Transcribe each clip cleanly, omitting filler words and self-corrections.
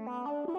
Wow.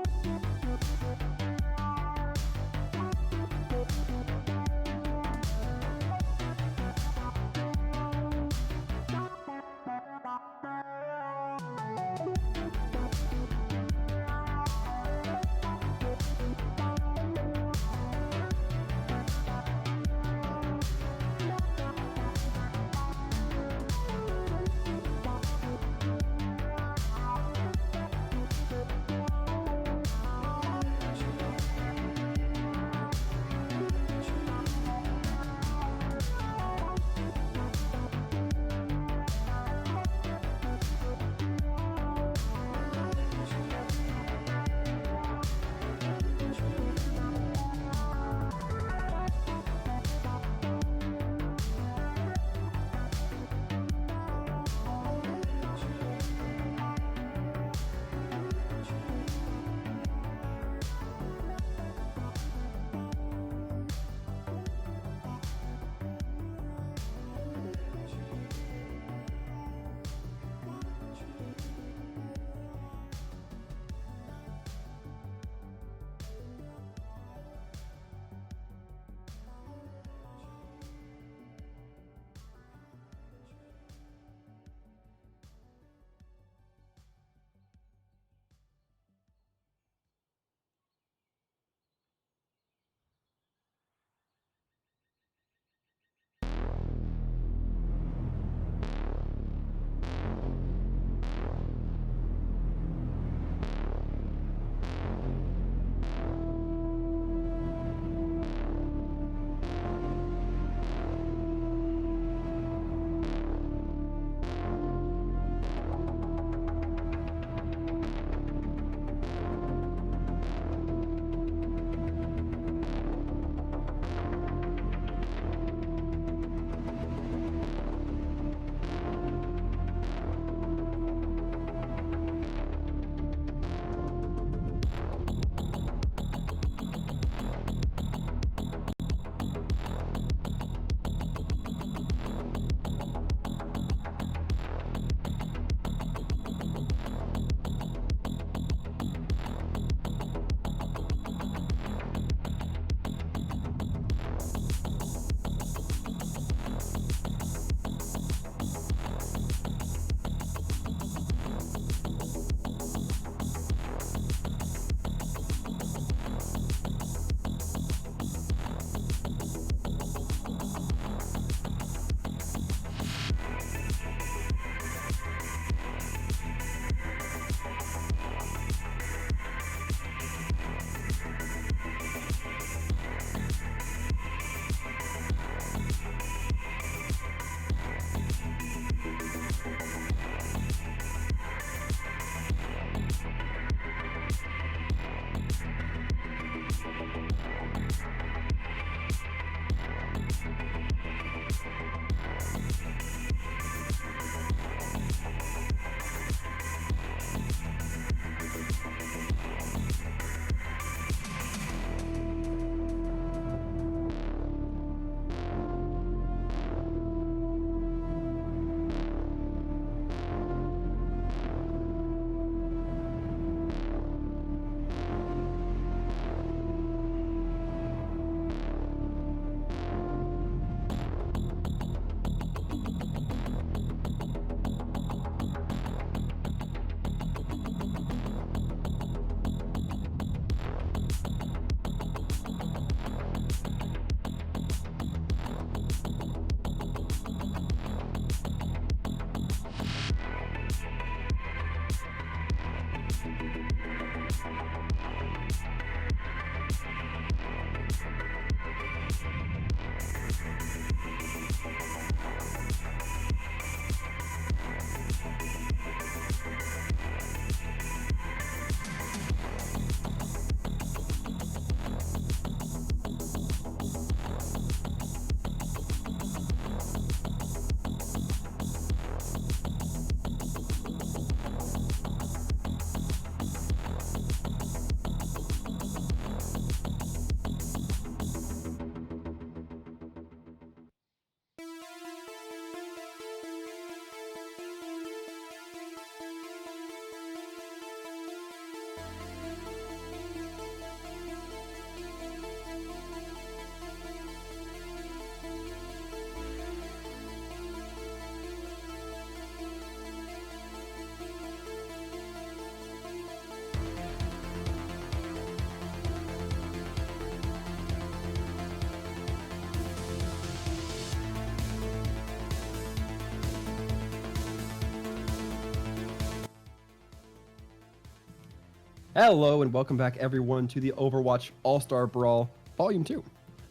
Hello and welcome back everyone to the Overwatch All-Star Brawl Volume 2,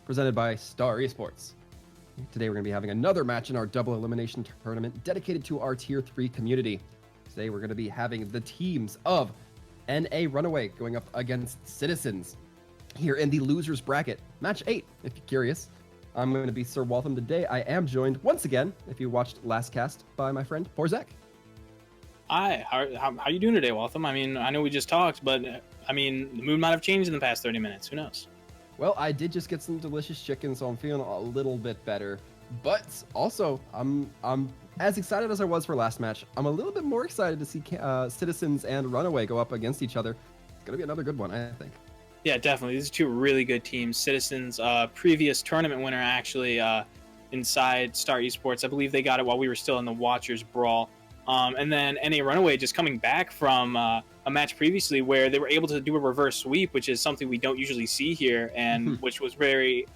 presented by Star Esports. Today we're going to be having another match in our double elimination tournament dedicated to our Tier 3 community. Today we're going to be having the teams of NA Runaway going up against Citizens here in the losers bracket, match 8, if you're curious. I'm going to be Sir Waltham today. I am joined once again, if you watched last cast, by my friend Porzak. Hi, how you doing today, Waltham? I mean, I know we just talked, but I mean, the mood might have changed in the past 30 minutes. Who knows? Well, I did just get some delicious chicken, so I'm feeling a little bit better. But also, I'm as excited as I was for last match. I'm a little bit more excited to see Citizens and Runaway go up against each other. It's gonna be another good one, I think. Yeah, definitely. These are two really good teams. Citizens, previous tournament winner, actually, inside Star Esports. I believe they got it while we were still in the Watchers Brawl. And then NA Runaway just coming back from a match previously where they were able to do a reverse sweep, which is something we don't usually see here, and which was very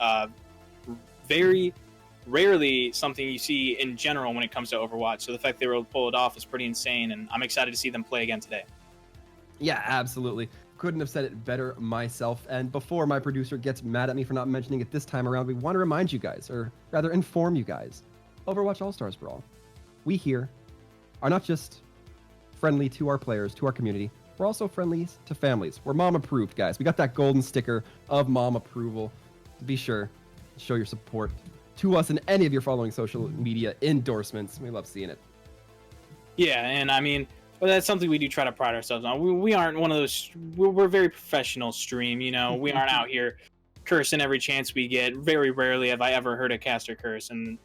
rarely something you see in general when it comes to Overwatch. So the fact they were able to pull it off is pretty insane, and I'm excited to see them play again today. Yeah, absolutely. Couldn't have said it better myself. And before my producer gets mad at me for not mentioning it this time around, we want to remind you guys, or rather inform you guys, Overwatch All-Stars Brawl. We here are not just friendly to our players, to our community, we're also friendly to families. We're mom approved, guys. We got that golden sticker of mom approval. Be sure to show your support to us in any of your following social media endorsements. We love seeing it. Yeah, and I mean, well, that's something we do try to pride ourselves on. We aren't one of those, we're very professional stream, you know. We aren't out here cursing every chance we get. Very rarely have I ever heard a caster curse, and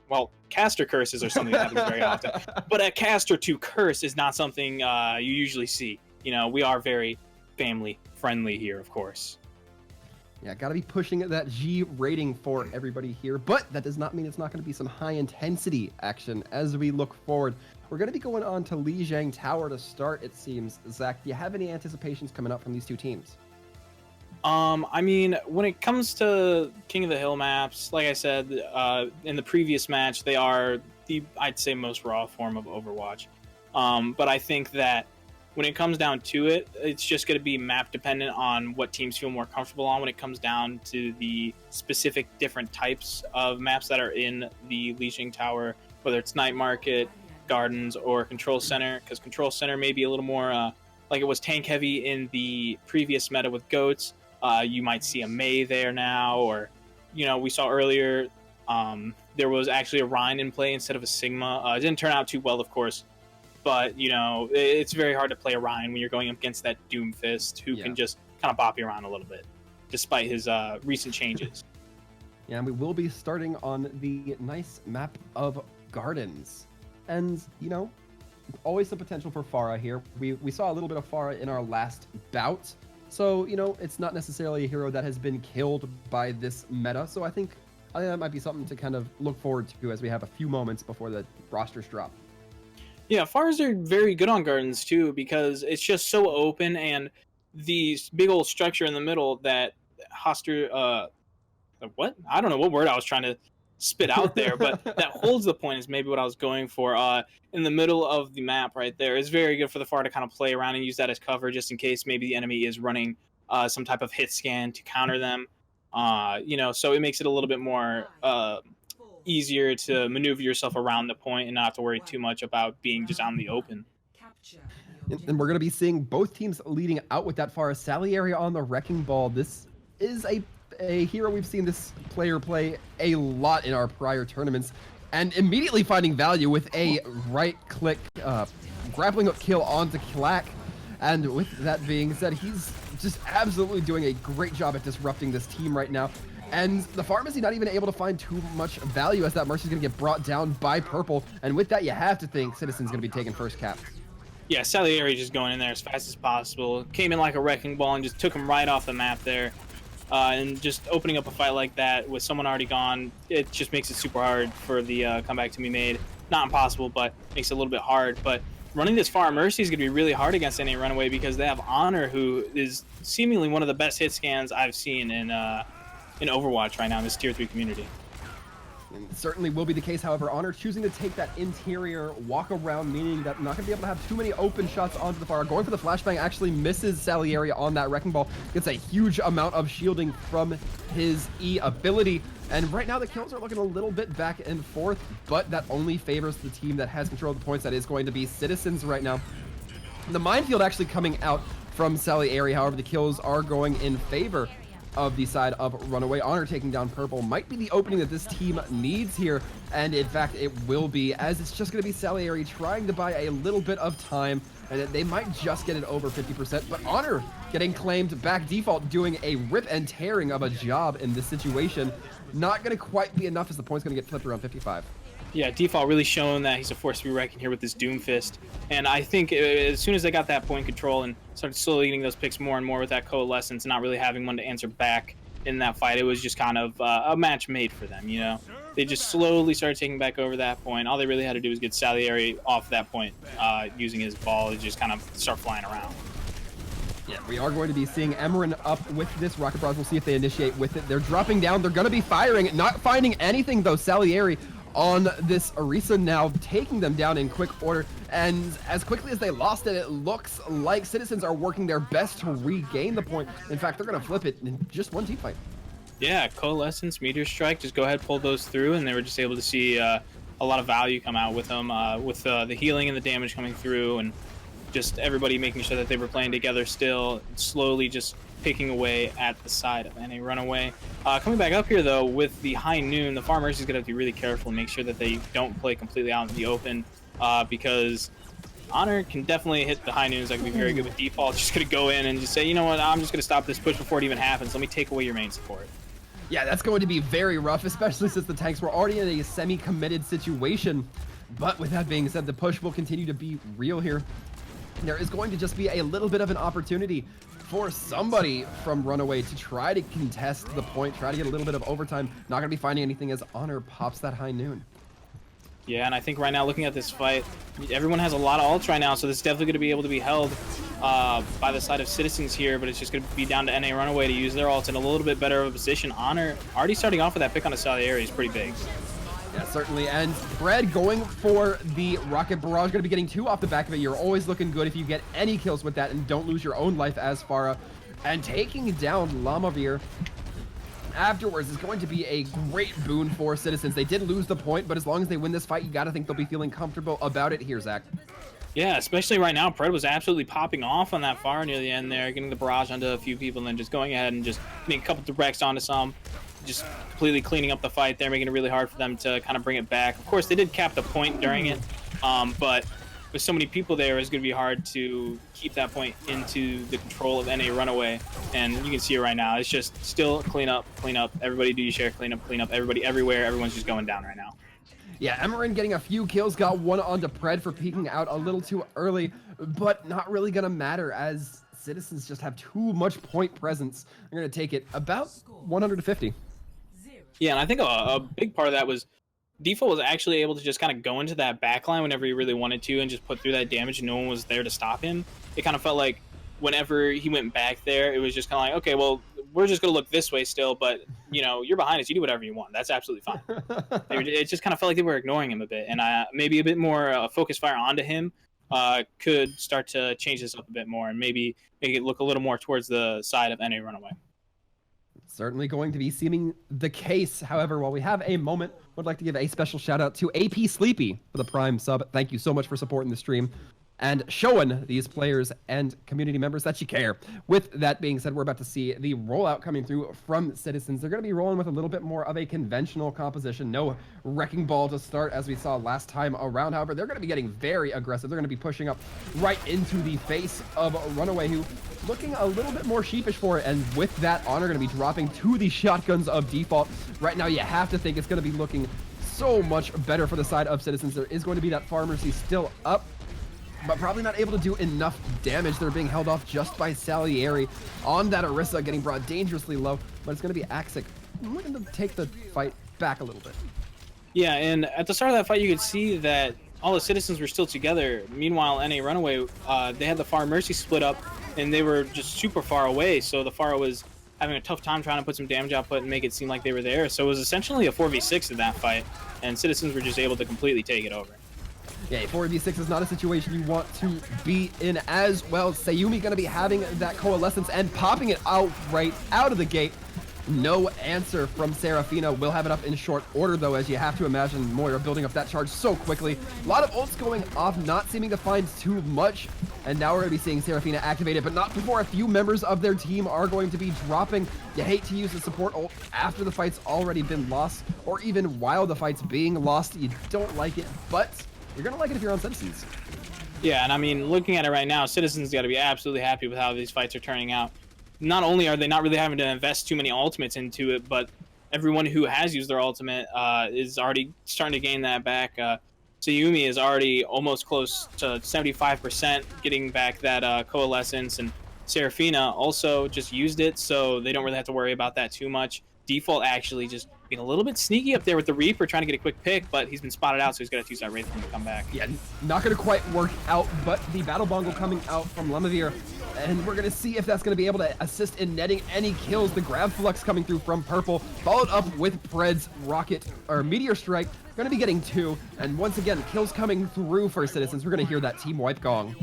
well, caster curses are something that happens very often, but a caster to curse is not something you usually see. You know, we are very family friendly here, of course. Yeah, gotta be pushing that G rating for everybody here, but that does not mean it's not gonna be some high intensity action as we look forward. We're gonna be going on to Lijiang Tower to start, it seems. Zach, do you have any anticipations coming up from these two teams? I mean, when it comes to King of the Hill maps, like I said, in the previous match, they are the, I'd say, most raw form of Overwatch. But I think that when it comes down to it, it's just going to be map dependent on what teams feel more comfortable on when it comes down to the specific different types of maps that are in the Lijiang Tower, whether it's Night Market, Gardens, or Control Center, because Control Center may be a little more like it was tank heavy in the previous meta with Goats. You might see a Mei there now, or, you know, we saw earlier there was actually a Rhine in play instead of a Sigma. It didn't turn out too well, of course, but, you know, it's very hard to play a Rhine when you're going up against that Doomfist who can just kind of bop you around a little bit, despite his recent changes. Yeah, and we will be starting on the nice map of Gardens. And, you know, always the potential for Pharah here. We saw a little bit of Pharah in our last bout. So, you know, it's not necessarily a hero that has been killed by this meta. So I think that might be something to kind of look forward to as we have a few moments before the rosters drop. Yeah, Pharahs are very good on Gardens too, because it's just so open, and the big old structure in the middle that what? I don't know what word I was trying to spit out there, but that holds the point is maybe what I was going for. In the middle of the map right there is very good for the Pharah to kind of play around and use that as cover just in case maybe the enemy is running some type of hit scan to counter them. You know, so it makes it a little bit more easier to maneuver yourself around the point and not have to worry too much about being just out in the open. And we're going to be seeing both teams leading out with that Pharah. Salieri on the Wrecking Ball. This is a hero we've seen this player play a lot in our prior tournaments, and immediately finding value with a right-click grappling hook kill onto Clack. And with that being said, he's just absolutely doing a great job at disrupting this team right now. And the Pharmacy not even able to find too much value as that Mercy's going to get brought down by Purple. And with that, you have to think Citizen's going to be taking first cap. Yeah, Salieri just going in there as fast as possible. Came in like a wrecking ball and just took him right off the map there. And just opening up a fight like that with someone already gone, it just makes it super hard for the comeback to be made. Not impossible, but makes it a little bit hard. But running this far Mercy is going to be really hard against NA Runaway because they have Honor, who is seemingly one of the best hit scans I've seen in Overwatch right now in this Tier 3 community. And certainly will be the case, however. Honor choosing to take that interior walk around, meaning that not going to be able to have too many open shots onto the far. Going for the flashbang actually misses Salieri on that Wrecking Ball. Gets a huge amount of shielding from his E ability. And right now the kills are looking a little bit back and forth, but that only favors the team that has control of the points. That is going to be Citizens right now. The minefield actually coming out from Salieri, however, the kills are going in favor of the side of Runaway. Honor taking down Purple might be the opening that this team needs here, and in fact it will be, as it's just going to be Salieri trying to buy a little bit of time, and they might just get it over 50%, but Honor getting claimed back. Default doing a rip and tearing of a job in this situation. Not going to quite be enough, as the point's going to get flipped around 55. Yeah, Default really showing that he's a force to be reckoned here with this Doomfist. And I think as soon as they got that point control and started slowly getting those picks more and more with that Coalescence and not really having one to answer back in that fight, it was just kind of a match made for them, you know? They just slowly started taking back over that point. All they really had to do was get Salieri off that point using his ball to just kind of start flying around. Yeah, we are going to be seeing Emerin up with this Rocket Barrage. We'll see if they initiate with it. They're dropping down. They're going to be firing. Not finding anything, though. Salieri on this Orisa now, taking them down in quick order. And as quickly as they lost it, it looks like Citizens are working their best to regain the point. In fact, they're going to flip it in just one team fight. Yeah, Coalescence, Meteor Strike, just go ahead, pull those through, and they were just able to see a lot of value come out with them, with the healing and the damage coming through, and just everybody making sure that they were playing together still, slowly just picking away at the side of NA Runaway. Coming back up here, though, with the High Noon, the Farmers is going to have to be really careful and make sure that they don't play completely out in the open, because Honor can definitely hit the High Noons. That can be very good with Default. Just going to go in and just say, you know what, I'm just going to stop this push before it even happens. Let me take away your main support. Yeah, that's going to be very rough, especially since the tanks were already in a semi-committed situation. But with that being said, the push will continue to be real here. There is going to just be a little bit of an opportunity for somebody from Runaway to try to contest the point, try to get a little bit of overtime. Not going to be finding anything as Honor pops that High Noon. Yeah, and I think right now, looking at this fight, everyone has a lot of ults right now, so this is definitely going to be able to be held by the side of Citizens here, but it's just going to be down to NA Runaway to use their ults in a little bit better of a position. Honor already starting off with that pick on a Salieri is pretty big. Yeah, certainly. And Fred going for the Rocket Barrage, going to be getting 2 off the back of it. You're always looking good if you get any kills with that and don't lose your own life as Farah. And taking down Lamavir afterwards is going to be a great boon for Citizens. They did lose the point, but as long as they win this fight, you got to think they'll be feeling comfortable about it here, Zach. Yeah, especially right now, Pred was absolutely popping off on that far near the end there, getting the barrage onto a few people and then just going ahead and just getting a couple directs onto some. Just completely cleaning up the fight there, making it really hard for them to kind of bring it back. Of course, they did cap the point during it, but with so many people there, it's going to be hard to keep that point into the control of NA Runaway. And you can see it right now. It's just still clean up, everybody do your share, clean up, everybody everywhere. Everyone's just going down right now. Yeah, Emerin getting a few kills, got one onto Pred for peeking out a little too early, but not really going to matter as Citizens just have too much point presence. They're going to take it about 150. Yeah, and I think a big part of that was Default was actually able to just kind of go into that backline whenever he really wanted to and just put through that damage and no one was there to stop him. It kind of felt like whenever he went back there, it was just kind of like, okay, well, we're just going to look this way still, but, you know, you're behind us. You do whatever you want. That's absolutely fine. It just kind of felt like they were ignoring him a bit, and maybe a bit more focus fire onto him could start to change this up a bit more and maybe make it look a little more towards the side of NA Runaway. Certainly going to be seeming the case. However, while we have a moment, would like to give a special shout out to AP Sleepy for the Prime sub. Thank you so much for supporting the stream and showing these players and community members that you care. With that being said, we're about to see the rollout coming through from Citizens. They're going to be rolling with a little bit more of a conventional composition. No Wrecking Ball to start as we saw last time around. However, they're going to be getting very aggressive. They're going to be pushing up right into the face of Runaway, who looking a little bit more sheepish for it. And with that, Honor going to be dropping to the shotguns of Default. Right now, you have to think it's going to be looking so much better for the side of Citizens. There is going to be that Pharmacy still up, but probably not able to do enough damage. They're being held off just by Salieri on that Orisa, getting brought dangerously low, but it's going to be Axic looking to take the fight back a little bit. Yeah, and at the start of that fight, you could see that all the Citizens were still together. Meanwhile, NA Runaway, they had the Far Mercy split up, and they were just super far away, so the Far was having a tough time trying to put some damage output and make it seem like they were there. So it was essentially a 4v6 in that fight, and Citizens were just able to completely take it over. Yeah, 4v6 is not a situation you want to be in as well. Sayumi going to be having that Coalescence and popping it out right out of the gate. No answer from Seraphina. Will have it up in short order, though, as you have to imagine Moira building up that charge so quickly. A lot of ults going off, not seeming to find too much. And now we're going to be seeing Seraphina activated, but not before a few members of their team are going to be dropping. You hate to use the support ult after the fight's already been lost, or even while the fight's being lost. You don't like it, but you're going to like it if you're on Citizens. Yeah, and I mean, looking at it right now, Citizens got to be absolutely happy with how these fights are turning out. Not only are they not really having to invest too many ultimates into it, but everyone who has used their ultimate is already starting to gain that back. Sayumi is already almost close to 75% getting back that Coalescence, and Seraphina also just used it, so they don't really have to worry about that too much. Default actually just being a little bit sneaky up there with the Reaper, trying to get a quick pick, but he's been spotted out, so he's got to use that Wraith for him to come back. Yeah, not going to quite work out, but the Battle Bongo coming out from Lemavir, and we're going to see if that's going to be able to assist in netting any kills. The Grab Flux coming through from Purple, followed up with Pred's Rocket, or Meteor Strike, going to be getting 2, and once again, kills coming through for Citizens. We're going to hear that team wipe gong.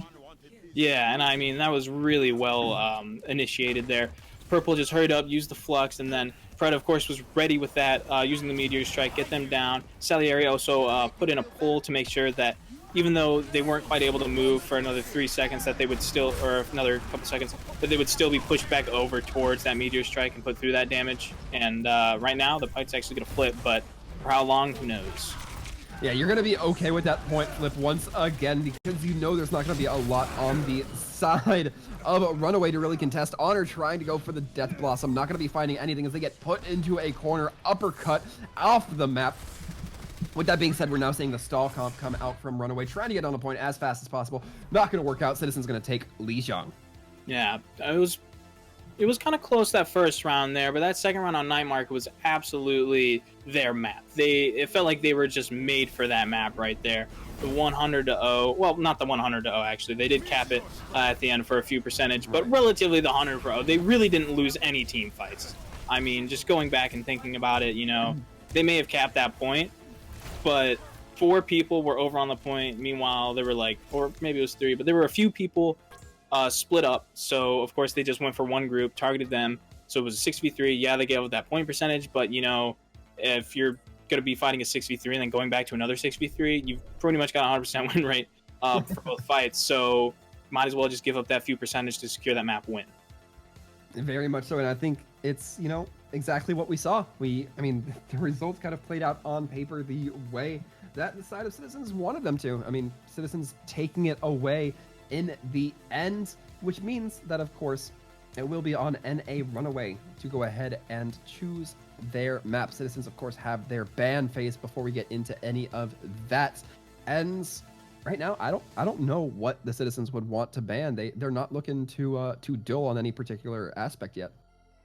Yeah, and I mean, that was really well initiated there. Purple just hurried up, used the Flux, and then Pred, of course, was ready with that, using the Meteor Strike, get them down. Salieri also put in a pull to make sure that even though they weren't quite able to move for another 3 seconds, that they would still, or another couple seconds, that they would still be pushed back over towards that Meteor Strike and put through that damage. And right now, the fight's actually going to flip, but for how long, who knows? Yeah, you're going to be okay with that point flip once again, because you know there's not going to be a lot on the side of Runaway to really contest. Honor trying to go for the Death Blossom. Not going to be finding anything as they get put into a corner, uppercut off the map. With that being said, we're now seeing the stall comp come out from Runaway, trying to get on the point as fast as possible. Not going to work out. Citizen's going to take Li Xiang. Yeah, it was kind of close that first round there, but that second round on Night Market was absolutely their map. It felt like they were just made for that map right there. The 100-0, well, not the 100-0 actually. They did cap it at the end for a few percentage, but relatively the 100-0. They really didn't lose any team fights. I mean, just going back and thinking about it, you know, they may have capped that point, but 4 people were over on the point. Meanwhile, there were like, or maybe it was 3, but there were a few people split up, so of course they just went for one group, targeted them, so it was a 6v3. Yeah, they gave up that point percentage, but you know, if you're going to be fighting a 6v3 and then going back to another 6v3, you've pretty much got a 100% win rate for both fights, so might as well just give up that few percentage to secure that map win. Very much so, and I think it's, you know, exactly what we saw. I mean, the results kind of played out on paper the way that the side of Citizens wanted them to. I mean, Citizens taking it away in the end, which means that, of course, it will be on NA Runaway to go ahead and choose their map. Citizens, of course, have their ban phase before we get into any of that. And right now, I don't know what the Citizens would want to ban. They're not looking to duel on any particular aspect yet.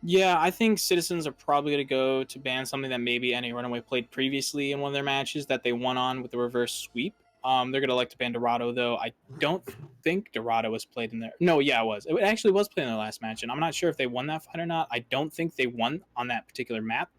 Yeah, I think Citizens are probably going to go to ban something that maybe NA Runaway played previously in one of their matches that they won on with the reverse sweep. They're going to like to ban Dorado, though. I don't think Dorado was played in there. No, yeah, it was. It actually was played in their last match, and I'm not sure if they won that fight or not. I don't think they won on that particular map.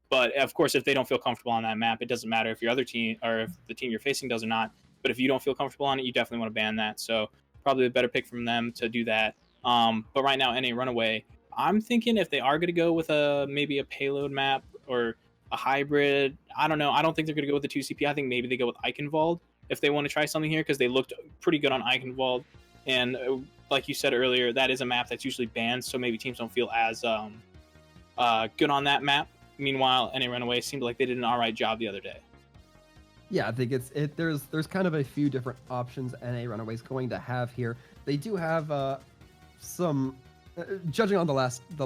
But, of course, if they don't feel comfortable on that map, it doesn't matter if your other team or if the team you're facing does or not. But if you don't feel comfortable on it, you definitely want to ban that. So probably a better pick from them to do that. But right now, NA Runaway, I'm thinking if they are going to go with maybe a payload map or a hybrid, I don't know. I don't think they're going to go with the 2CP. I think maybe they go with Eichenwald if they want to try something here, because they looked pretty good on Eichenwald. And like you said earlier, that is a map that's usually banned, so maybe teams don't feel as good on that map. Meanwhile, NA Runaway seemed like they did an all right job the other day. Yeah, I think there's kind of a few different options NA Runaway's going to have here. They do have some, judging on the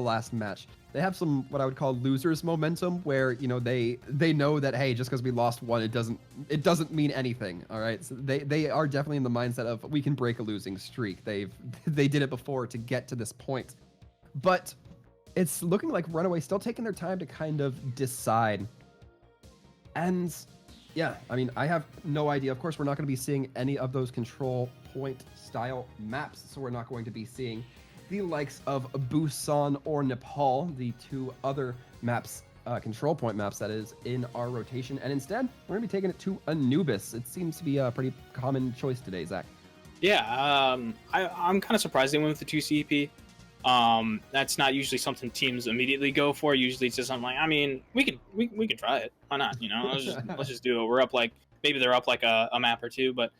last match, they have some what I would call losers momentum, where, you know, they know that, hey, just because we lost one, it doesn't mean anything. All right, so they are definitely in the mindset of, we can break a losing streak. They did it before to get to this point, but it's looking like Runaway still taking their time to kind of decide. And yeah, I mean, I have no idea. Of course, we're not going to be seeing any of those control point style maps, so we're not going to be seeing the likes of Busan or Nepal, the two other maps, control point maps that is in our rotation. And instead, we're going to be taking it to Anubis. It seems to be a pretty common choice today, Zach. Yeah, I'm kind of surprised they went with the 2CP. That's not usually something teams immediately go for. Usually it's just something like, I mean, we could try it. Why not? You know, let's just do it. We're up like, maybe they're up like a map or two, but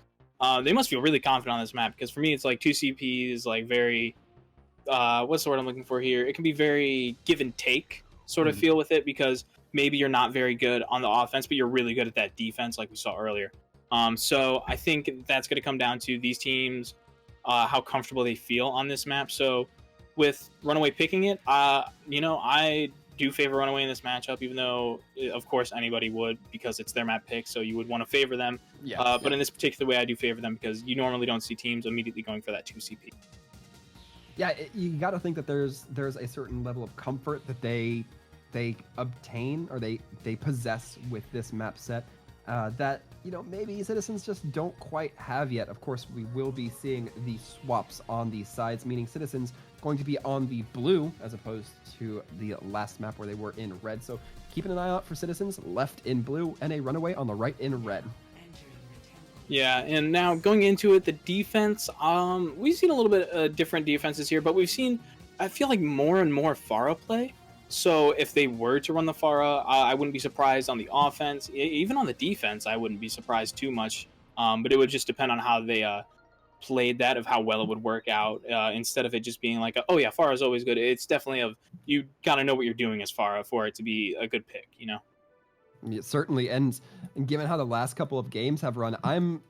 they must feel really confident on this map, because for me it's like 2CP is like very what's the word I'm looking for here? It can be very give and take sort of feel with it, because maybe you're not very good on the offense, but you're really good at that defense like we saw earlier. So I think that's going to come down to these teams, how comfortable they feel on this map. So with Runaway picking it, you know, I do favor Runaway in this matchup, even though, of course, anybody would, because it's their map pick, so you would want to favor them. Yeah, but in this particular way, I do favor them, because you normally don't see teams immediately going for that 2CP. Yeah, you got to think that there's a certain level of comfort that they obtain, or they possess with this map set, that, you know, maybe Citizens just don't quite have yet. Of course, we will be seeing the swaps on the sides, meaning Citizens going to be on the blue as opposed to the last map where they were in red. So keeping an eye out for Citizens left in blue and a Runaway on the right in red. Yeah, and now going into it, the defense, we've seen a little bit different defenses here, but we've seen, I feel like, more and more Pharah play. So if they were to run the Pharah, I wouldn't be surprised on the offense. Even on the defense, I wouldn't be surprised too much. But it would just depend on how they played that, of how well it would work out, instead of it just being like, oh yeah, Pharah is always good. It's definitely you got to know what you're doing as Pharah for it to be a good pick, you know? Yeah, certainly, and given how the last couple of games have run, I'm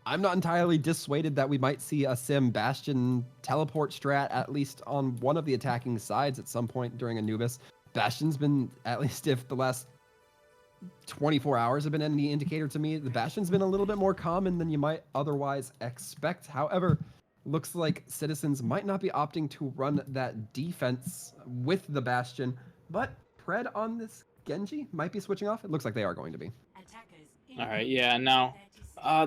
not entirely dissuaded that we might see a Sim Bastion teleport strat, at least on one of the attacking sides at some point during Anubis. Bastion's been, at least if the last 24 hours have been any indicator to me, the Bastion's been a little bit more common than you might otherwise expect. However, looks like Citizens might not be opting to run that defense with the Bastion, but Pred on this Genji might be switching off. It looks like they are going to be. All right, yeah, now,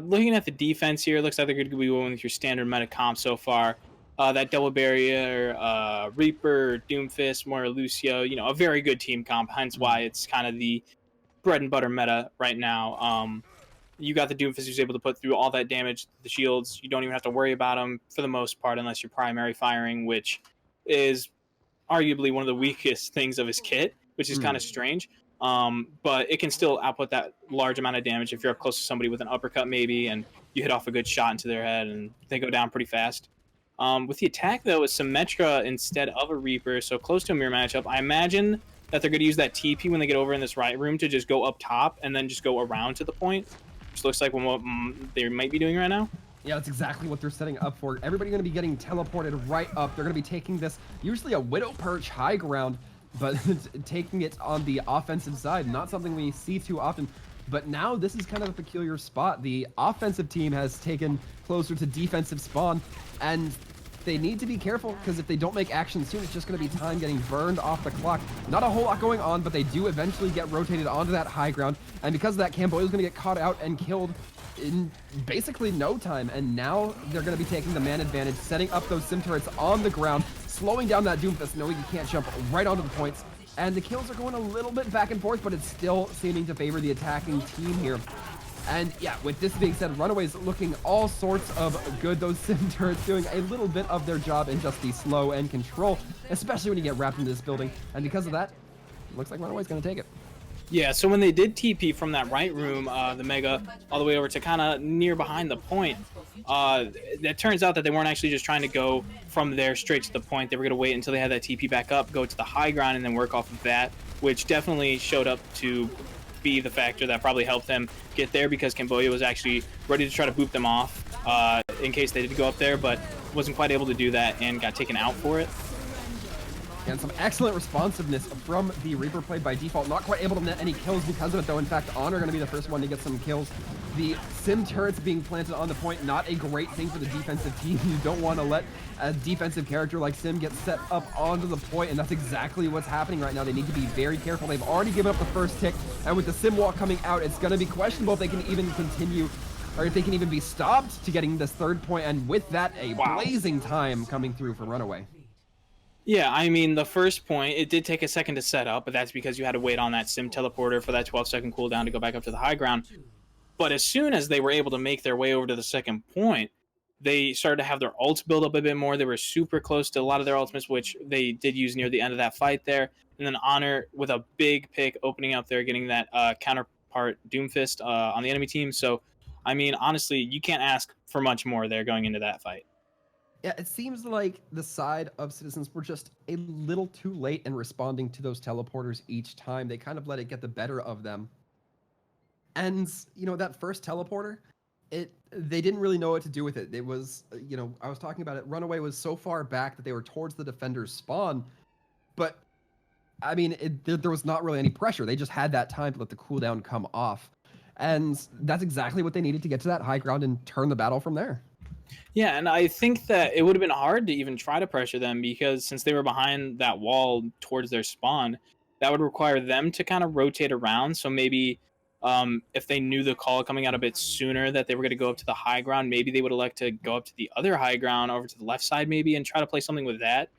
looking at the defense here, it looks like they're going to be going with your standard meta comp so far. That Double Barrier, Reaper, Doomfist, Moira Lucio, you know, a very good team comp, hence why it's kind of the bread and butter meta right now. You got the Doomfist who's able to put through all that damage to the shields. You don't even have to worry about them for the most part unless you're primary firing, which is arguably one of the weakest things of his kit, which is kind of strange. But it can still output that large amount of damage if you're up close to somebody with an uppercut maybe, and you hit off a good shot into their head, and they go down pretty fast. With the attack, though, is Symmetra instead of a Reaper, so close to a mirror matchup. I imagine that they're going to use that TP when they get over in this right room to just go up top and then just go around to the point, which looks like what they might be doing right now. Yeah, that's exactly what they're setting up for. Everybody going to be getting teleported right up. They're going to be taking this, usually a Widow Perch high ground, but taking it on the offensive side, not something we see too often. But now this is kind of a peculiar spot. The offensive team has taken closer to defensive spawn, and they need to be careful, because if they don't make action soon, it's just going to be time getting burned off the clock. Not a whole lot going on, but they do eventually get rotated onto that high ground, and because of that, Camboy is going to get caught out and killed in basically no time. And now they're going to be taking the man advantage, setting up those sim turrets on the ground, slowing down that Doomfist, knowing he can't jump right onto the points. And the kills are going a little bit back and forth, but it's still seeming to favor the attacking team here. And yeah, with this being said, Runaways looking all sorts of good. Those sim turrets doing a little bit of their job in just the slow and control, especially when you get wrapped into this building. And because of that, it looks like Runaway's going to take it. Yeah, so when they did TP from that right room, the Mega, all the way over to kind of near behind the point, it turns out that they weren't actually just trying to go from there straight to the point. They were going to wait until they had that TP back up, go to the high ground, and then work off of that, which definitely showed up to be the factor that probably helped them get there, because Cambodia was actually ready to try to boot them off in case they did go up there, but wasn't quite able to do that and got taken out for it. And some excellent responsiveness from the Reaper play by default. Not quite able to net any kills because of it, though. In fact, Honor going to be the first one to get some kills. The sim turrets being planted on the point, not a great thing for the defensive team. You don't want to let a defensive character like Sim get set up onto the point, and that's exactly what's happening right now. They need to be very careful. They've already given up the first tick, and with the sim wall coming out, it's going to be questionable if they can even continue, or if they can even be stopped to getting this third point, and with that, a blazing time coming through for Runaway. Yeah, I mean, the first point, it did take a second to set up, but that's because you had to wait on that sim teleporter for that 12-second cooldown to go back up to the high ground. But as soon as they were able to make their way over to the second point, they started to have their ults build up a bit more. They were super close to a lot of their ultimates, which they did use near the end of that fight there. And then Honor with a big pick opening up there, getting that counterpart Doomfist on the enemy team. So, I mean, honestly, you can't ask for much more there going into that fight. Yeah, it seems like the side of Citizens were just a little too late in responding to those teleporters each time. They kind of let it get the better of them. And, you know, that first teleporter, they didn't really know what to do with it. It was, you know, I was talking about it. Runaway was so far back that they were towards the defender's spawn, but I mean, there was not really any pressure. They just had that time to let the cooldown come off. And that's exactly what they needed to get to that high ground and turn the battle from there. Yeah, and I think that it would have been hard to even try to pressure them because since they were behind that wall towards their spawn, that would require them to kind of rotate around. So maybe if they knew the call coming out a bit sooner that they were going to go up to the high ground, maybe they would elect to go up to the other high ground over to the left side maybe and try to play something with that.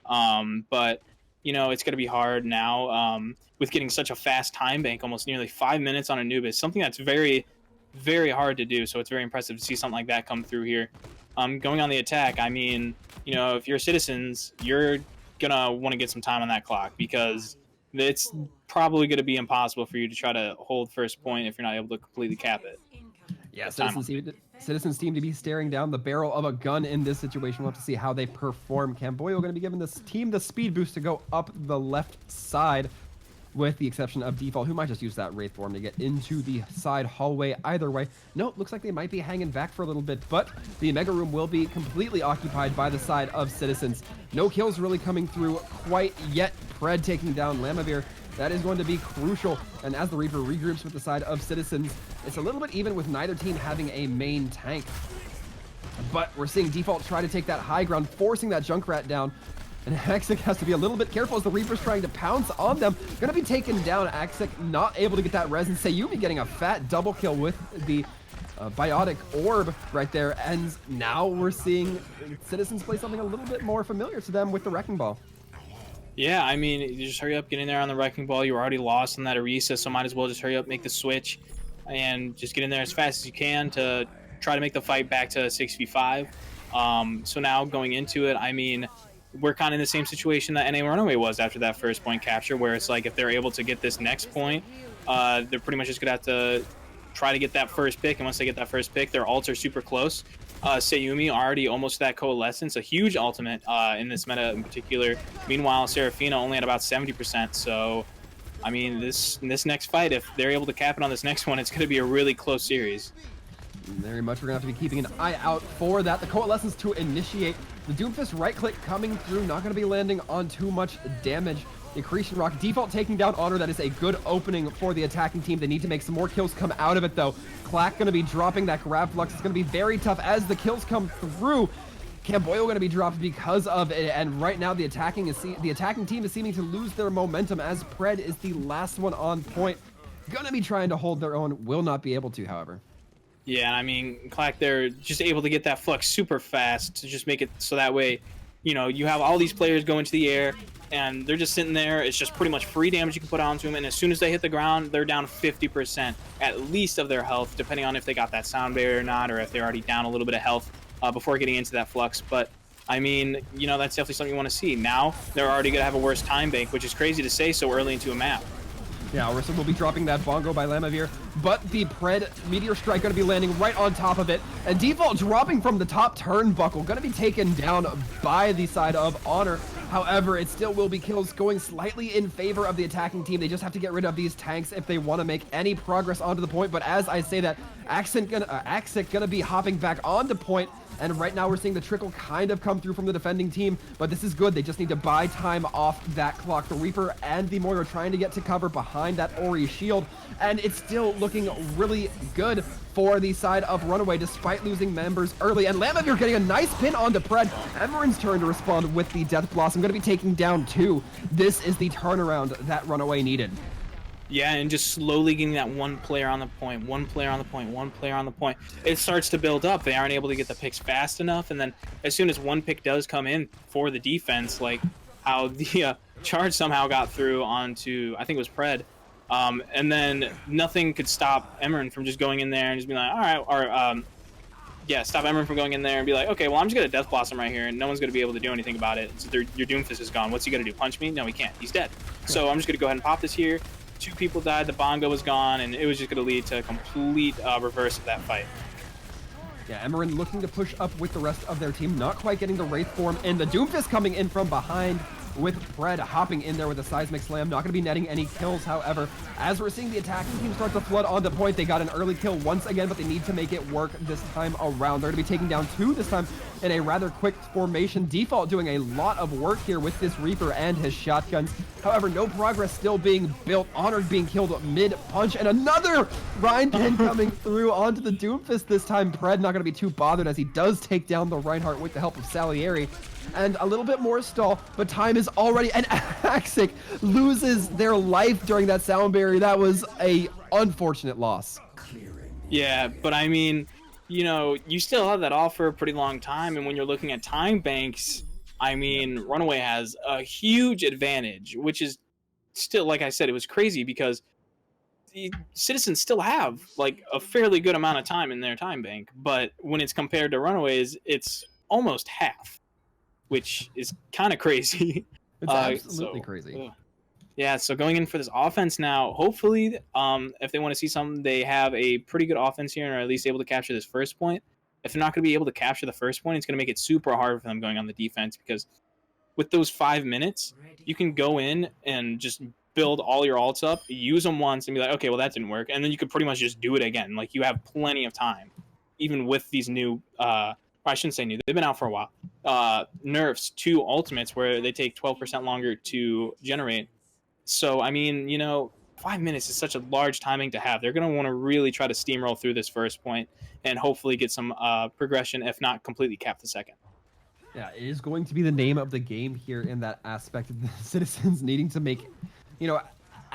But, you know, it's going to be hard now with getting such a fast time bank, almost nearly 5 minutes on Anubis, something that's very, very hard to do. So it's very impressive to see something like that come through here. Going on the attack, I mean, you know, if you're Citizens, you're gonna want to get some time on that clock because it's probably going to be impossible for you to try to hold first point if you're not able to completely cap it. Yeah, Citizens seem to be staring down the barrel of a gun in this situation. We'll have to see how they perform. Camboyo going to be giving this team the speed boost to go up the left side, with the exception of Default, who might just use that Wraith form to get into the side hallway either way. No, looks like they might be hanging back for a little bit, but the Mega Room will be completely occupied by the side of Citizens. No kills really coming through quite yet. Pred taking down Lamavir. That is going to be crucial, and as the Reaper regroups with the side of Citizens, it's a little bit even with neither team having a main tank. But we're seeing Default try to take that high ground, forcing that Junkrat down. And Axic has to be a little bit careful as the Reaper's trying to pounce on them. Gonna be taken down. Axic not able to get that res, and Sayumi getting a fat double kill with the biotic orb right there. And now we're seeing Citizens play something a little bit more familiar to them with the Wrecking Ball. Yeah, I mean, you just hurry up, get in there on the Wrecking Ball. You were already lost on that Orisa, so might as well just hurry up, make the switch, and just get in there as fast as you can to try to make the fight back to 6v5. So now going into it, I mean, we're kind of in the same situation that NA Runaway was after that first point capture, where it's like if they're able to get this next point, they're pretty much just going to have to try to get that first pick, and once they get that first pick, their ults are super close. Sayumi already almost that Coalescence, a huge ultimate in this meta in particular. Meanwhile, Seraphina only at about 70%, so I mean, this next fight, if they're able to cap it on this next one, it's going to be a really close series. Very much. We're going to have to be keeping an eye out for that. The Coalescence to initiate. The Doomfist right-click coming through. Not going to be landing on too much damage. The Accretion Rock Default taking down Honor. That is a good opening for the attacking team. They need to make some more kills come out of it, though. Clack going to be dropping that Grab Flux. It's going to be very tough as the kills come through. Camboyo going to be dropped because of it, and right now the attacking team is seeming to lose their momentum as Pred is the last one on point. Going to be trying to hold their own. Will not be able to, however. Yeah, I mean, Clack, they're just able to get that flux super fast to just make it so that way, you know, you have all these players go into the air, and they're just sitting there. It's just pretty much free damage you can put onto them, and as soon as they hit the ground, they're down 50% at least of their health, depending on if they got that sound barrier or not, or if they're already down a little bit of health before getting into that flux. But, I mean, you know, that's definitely something you want to see. Now, they're already going to have a worse time bank, which is crazy to say so early into a map. Yeah, Orisa will be dropping that Bongo by Lamavir, but the Pred Meteor Strike going to be landing right on top of it, and Default dropping from the top turnbuckle, going to be taken down by the side of Honor. However, it still will be kills going slightly in favor of the attacking team. They just have to get rid of these tanks if they want to make any progress onto the point, but as I say that, Axic gonna be hopping back onto point, and right now we're seeing the trickle kind of come through from the defending team, but this is good. They just need to buy time off that clock. The Reaper and the Moira trying to get to cover behind that Ori shield, and it's still looking really good for the side of Runaway despite losing members early. And Lamavir getting a nice pin onto Pred. Emeren's turn to respond with the Death Blossom. Going to be taking down 2. This is the turnaround that Runaway needed. Yeah, and just slowly getting that one player on the point, one player on the point, one player on the point. It starts to build up. They aren't able to get the picks fast enough, and then as soon as one pick does come in for the defense, like, how the charge somehow got through onto, I think it was Pred. And then nothing could stop Emmeryn from just going in there and just being like, all right, or yeah, stop Emmeryn from going in there and be like, okay, well, I'm just gonna Death Blossom right here, and no one's gonna be able to do anything about it. So your Doomfist is gone. What's he gonna do? Punch me? No, he can't. He's dead. So I'm just gonna go ahead and pop this here. 2 people died. The Bongo was gone, and it was just gonna lead to a complete reverse of that fight. Yeah, Emmeryn looking to push up with the rest of their team, not quite getting the Wraith form, and the Doomfist coming in from behind with Pred hopping in there with a Seismic Slam. Not going to be netting any kills, however. As we're seeing the attacking team start to flood on the point, they got an early kill once again, but they need to make it work this time around. They're going to be taking down 2 this time in a rather quick formation. Default doing a lot of work here with this Reaper and his shotguns. However, no progress still being built. Honored being killed mid-punch, and another Rhine pin coming through onto the Doomfist this time. Pred not going to be too bothered as he does take down the Reinhardt with the help of Salieri. And a little bit more stall, but time is already, and Axic loses their life during that sound barrier. That was a unfortunate loss. Yeah, but I mean, you know, you still have that off for a pretty long time, and when you're looking at time banks, I mean, Runaway has a huge advantage, which is still, like I said, it was crazy because the Citizens still have like a fairly good amount of time in their time bank, but when it's compared to Runaways, it's almost half, which is kind of crazy. It's absolutely crazy. Yeah, so going in for this offense now, hopefully, if they want to see something, they have a pretty good offense here and are at least able to capture this first point. If they're not going to be able to capture the first point, it's going to make it super hard for them going on the defense, because with those 5 minutes, you can go in and just build all your ults up, use them once, and be like, okay, well, that didn't work. And then you could pretty much just do it again. Like, you have plenty of time, even with these new... I shouldn't say new, they've been out for a while. Nerfs to ultimates where they take 12% longer to generate. So, I mean, you know, 5 minutes is such a large timing to have. They're going to want to really try to steamroll through this first point and hopefully get some progression, if not completely cap the second. Yeah, it is going to be the name of the game here in that aspect of the Citizens needing to make, you know,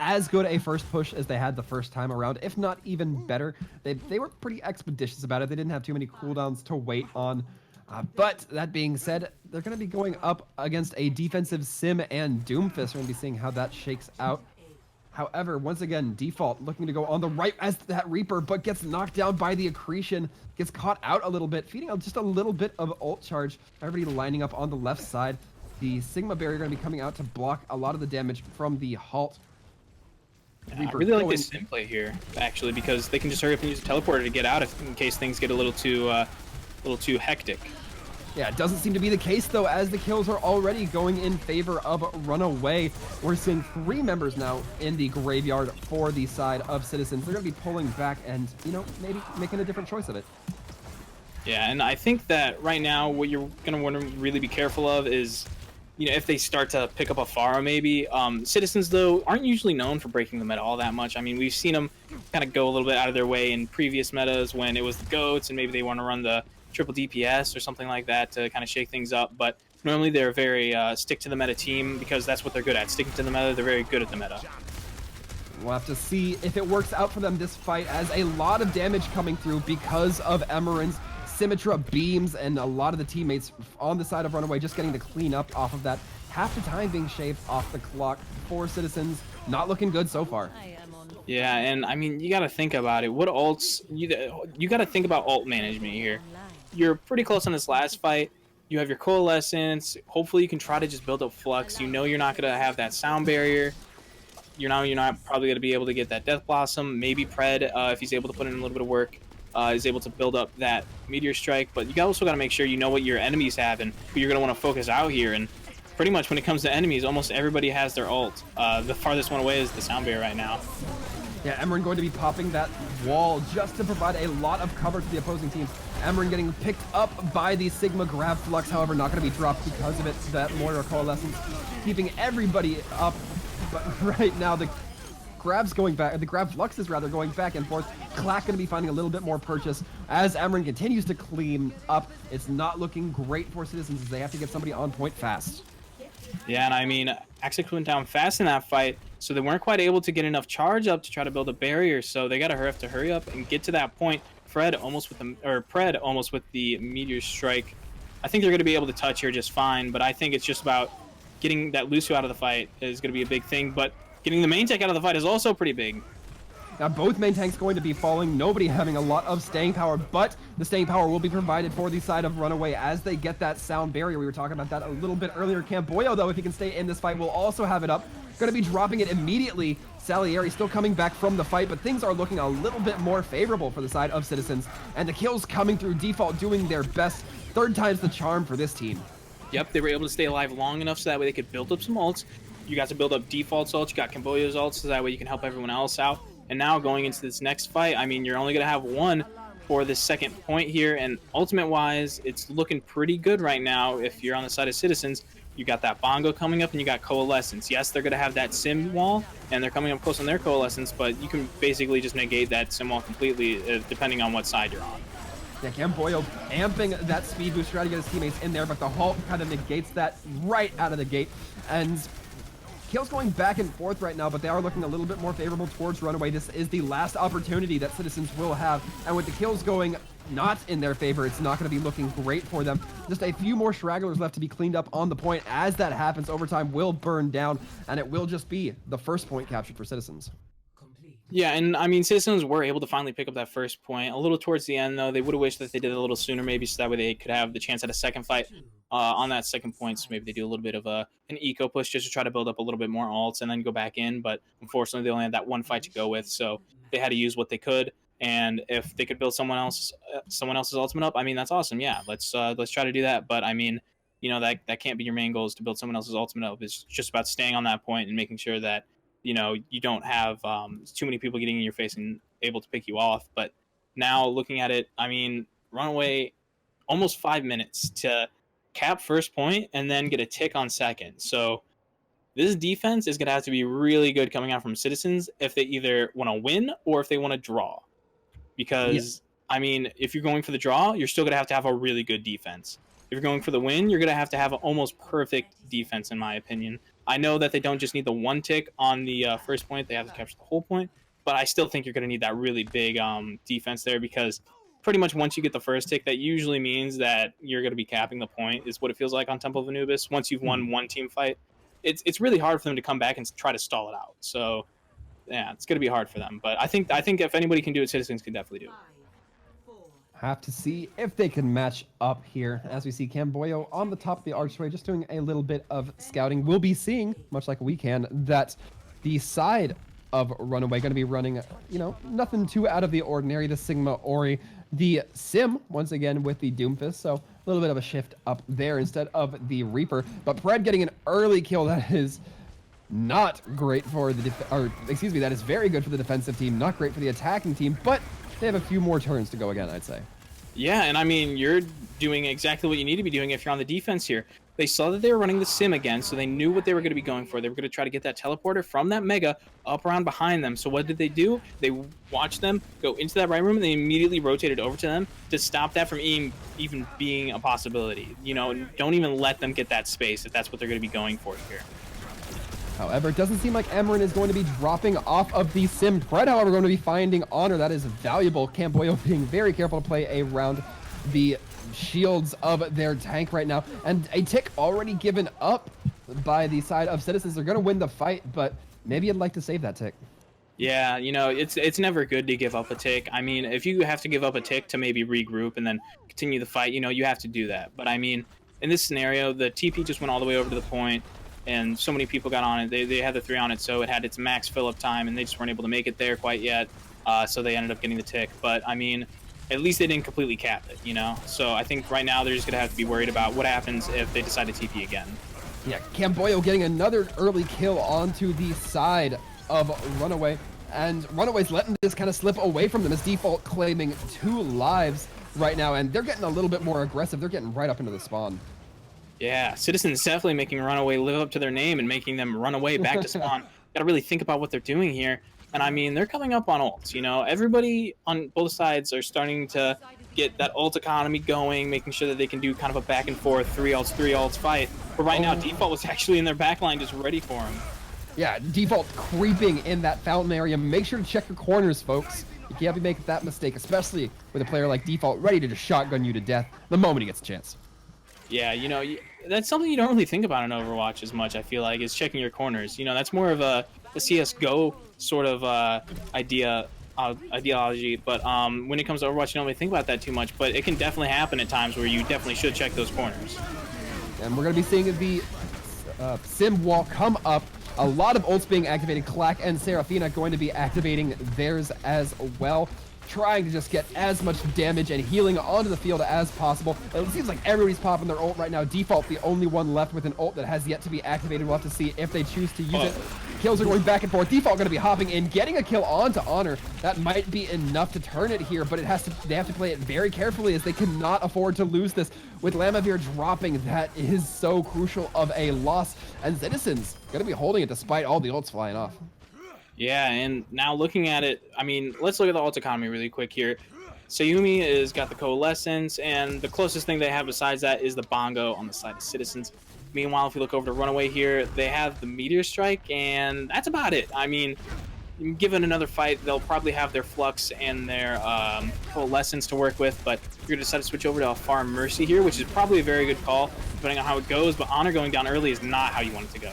as good a first push as they had the first time around, if not even better. They were pretty expeditious about it. They didn't have too many cooldowns to wait on. But that being said, they're going to be going up against a defensive Sim and Doomfist. We're going to be seeing how that shakes out. However, once again, Default looking to go on the right as that Reaper, but gets knocked down by the Accretion. Gets caught out a little bit, feeding just a little bit of ult charge. Everybody lining up on the left side. The Sigma barrier going to be coming out to block a lot of the damage from the halt. Yeah, I really like this Sim play here, actually, because they can just hurry up and use a teleporter to get out in case things get a little too hectic. Yeah, it doesn't seem to be the case, though, as the kills are already going in favor of Runaway. We're seeing 3 members now in the graveyard for the side of Citizens. They're going to be pulling back and, you know, maybe making a different choice of it. Yeah, and I think that right now what you're going to want to really be careful of is, you know, if they start to pick up a Pharah maybe. Citizens, though, aren't usually known for breaking the meta all that much. I mean, we've seen them kind of go a little bit out of their way in previous metas when it was the GOATs and maybe they want to run the triple DPS or something like that to kind of shake things up. But normally they're very stick to the meta team because that's what they're good at. Sticking to the meta, they're very good at the meta. We'll have to see if it works out for them this fight, as a lot of damage coming through because of Emmeryn's Symmetra beams and a lot of the teammates on the side of Runaway just getting to clean up off of that. Half the time being shaved off the clock for Citizens. Not looking good so far. Yeah, and I mean, you got to think about it. What ults, you got to think about ult management here. You're pretty close on this last fight. You have your Coalescence. Hopefully you can try to just build up Flux. You know you're not going to have that sound barrier. You're not probably going to be able to get that Death Blossom. Maybe Pred, if he's able to put in a little bit of work, is able to build up that Meteor Strike. But you also got to make sure you know what your enemies have and who you're going to want to focus out here. And pretty much when it comes to enemies, almost everybody has their ult. The farthest one away is the sound barrier right now. Yeah, Emmeryn going to be popping that wall just to provide a lot of cover to the opposing teams. Emmeryn getting picked up by the Sigma Grab Flux, however, not going to be dropped because of it. That Mortar Coalescence keeping everybody up. But right now, the Grab's going back, the Grab Flux is rather going back and forth. Clack going to be finding a little bit more purchase as Emmeryn continues to clean up. It's not looking great for Citizens as they have to get somebody on point fast. Yeah, and I mean, Axic went down fast in that fight, so they weren't quite able to get enough charge up to try to build a barrier, so they got to hurry up and get to that point. Pred almost with the Meteor Strike. I think they're going to be able to touch here just fine, but I think it's just about getting that Lucio out of the fight is going to be a big thing, but getting the main tank out of the fight is also pretty big. Now, both main tanks going to be falling, nobody having a lot of staying power, but the staying power will be provided for the side of Runaway as they get that sound barrier. We were talking about that a little bit earlier. Camboyo, though, if he can stay in this fight, will also have it up. Going to be dropping it immediately. Salieri still coming back from the fight, but things are looking a little bit more favorable for the side of Citizens. And the kills coming through, Default doing their best. Third time's the charm for this team. Yep, they were able to stay alive long enough so that way they could build up some ults. You got to build up Default's ults, you got Camboyo's ults, so that way you can help everyone else out. And now going into this next fight, I mean, you're only going to have one for this second point here. And ultimate-wise, it's looking pretty good right now if you're on the side of Citizens. You got that Bongo coming up and you got Coalescence. Yes, they're going to have that Sim wall, and they're coming up close on their Coalescence, but you can basically just negate that Sim wall completely depending on what side you're on. Yeah, Camboyo amping that speed boost, trying to get his teammates in there, but the halt kind of negates that right out of the gate. And kills going back and forth right now, but they are looking a little bit more favorable towards Runaway. This is the last opportunity that Citizens will have, and with the kills going not in their favor, it's not going to be looking great for them. Just a few more stragglers left to be cleaned up on the point. As that happens, overtime will burn down, and it will just be the first point captured for Citizens. Yeah, and I mean, Citizens were able to finally pick up that first point. A little towards the end, though, they would have wished that they did it a little sooner, maybe, so that way they could have the chance at a second fight on that second point. So maybe they do a little bit of an eco push just to try to build up a little bit more alts and then go back in. But unfortunately, they only had that one fight to go with, so they had to use what they could. And if they could build someone else's ultimate up, I mean, that's awesome. Yeah, let's try to do that. But I mean, you know, that can't be your main goal, is to build someone else's ultimate up. It's just about staying on that point and making sure that, you know, you don't have too many people getting in your face and able to pick you off. But now looking at it, I mean, Runaway almost 5 minutes to cap first point and then get a tick on second. So this defense is going to have to be really good coming out from Citizens if they either want to win or if they want to draw. Because, yeah, I mean, if you're going for the draw, you're still going to have a really good defense. If you're going for the win, you're going to have an almost perfect defense, in my opinion. I know that they don't just need the one tick on the first point, they have to capture the whole point, but I still think you're going to need that really big defense there, because pretty much once you get the first tick, that usually means that you're going to be capping the point, is what it feels like on Temple of Anubis. Once you've won one team fight, it's really hard for them to come back and try to stall it out. So, yeah, it's going to be hard for them. But I think if anybody can do it, Citizens can definitely do it. Have to see if they can match up here. As we see Camboyo on the top of the archway, just doing a little bit of scouting. We'll be seeing, much like we can, that the side of Runaway going to be running, you know, nothing too out of the ordinary. The Sigma Ori, the Sim, once again with the Doomfist. So a little bit of a shift up there instead of the Reaper. But Pred getting an early kill that is not great for the, that is very good for the defensive team, not great for the attacking team, but they have a few more turns to go again, I'd say. Yeah, and I mean, you're doing exactly what you need to be doing if you're on the defense here. They saw that they were running the Sim again, so they knew what they were going to be going for. They were going to try to get that teleporter from that Mega up around behind them. So what did they do? They watched them go into that right room, and they immediately rotated over to them to stop that from even being a possibility. You know, don't even let them get that space if that's what they're going to be going for here. However, it doesn't seem like Emran is going to be dropping off of the Sim. Pred, however, going to be finding honor. That is valuable. Camboyo being very careful to play around the shields of their tank right now. And a tick already given up by the side of Citizens. They're going to win the fight, but maybe you'd like to save that tick. Yeah, you know, it's never good to give up a tick. I mean, if you have to give up a tick to maybe regroup and then continue the fight, you know, you have to do that. But I mean, in this scenario, the TP just went all the way over to the point, and so many people got on it. They had the 3 on it, so it had its max fill-up time, and they just weren't able to make it there quite yet, so they ended up getting the tick. But, I mean, at least they didn't completely cap it, you know? So I think right now they're just going to have to be worried about what happens if they decide to TP again. Yeah, Camboyo getting another early kill onto the side of Runaway, and Runaway's letting this kind of slip away from them as Default claiming 2 lives right now, and they're getting a little bit more aggressive. They're getting right up into the spawn. Yeah, Citizens definitely making Runaway live up to their name and making them run away back to spawn. Got to really think about what they're doing here. And I mean, they're coming up on ults, you know. Everybody on both sides are starting to get that ult economy going, making sure that they can do kind of a back and forth 3 ults fight. But right now, Default was actually in their backline just ready for him. Yeah, Default creeping in that fountain area. Make sure to check your corners, folks. You can't be making that mistake, especially with a player like Default ready to just shotgun you to death the moment he gets a chance. Yeah, you know, that's something you don't really think about in Overwatch as much. I feel like is checking your corners. That's more of a CS:GO sort of ideology. But when it comes to Overwatch, you don't really think about that too much. But it can definitely happen at times where you definitely should check those corners. And we're going to be seeing the Sim wall come up. A lot of ults being activated. Clack and Seraphina going to be activating theirs as well, trying to just get as much damage and healing onto the field as possible. It seems like everybody's popping their ult right now. Default, the only one left with an ult that has yet to be activated. We'll have to see if they choose to use it. Kills are going back and forth. Default going to be hopping in, getting a kill onto Honor. That might be enough to turn it here, but they have to play it very carefully as they cannot afford to lose this. With Lamavir dropping, that is so crucial of a loss. And Citizens going to be holding it despite all the ults flying off. Yeah, and now looking at it, I mean, let's look at the ult economy really quick here. Sayumi has got the Coalescence, and the closest thing they have besides that is the Bongo on the side of Citizens. Meanwhile, if we look over to Runaway here, they have the Meteor Strike, and that's about it. I mean, given another fight, they'll probably have their Flux and their Coalescence to work with, but you're going to decide to switch over to a Farm Mercy here, which is probably a very good call, depending on how it goes, but Honor going down early is not how you want it to go.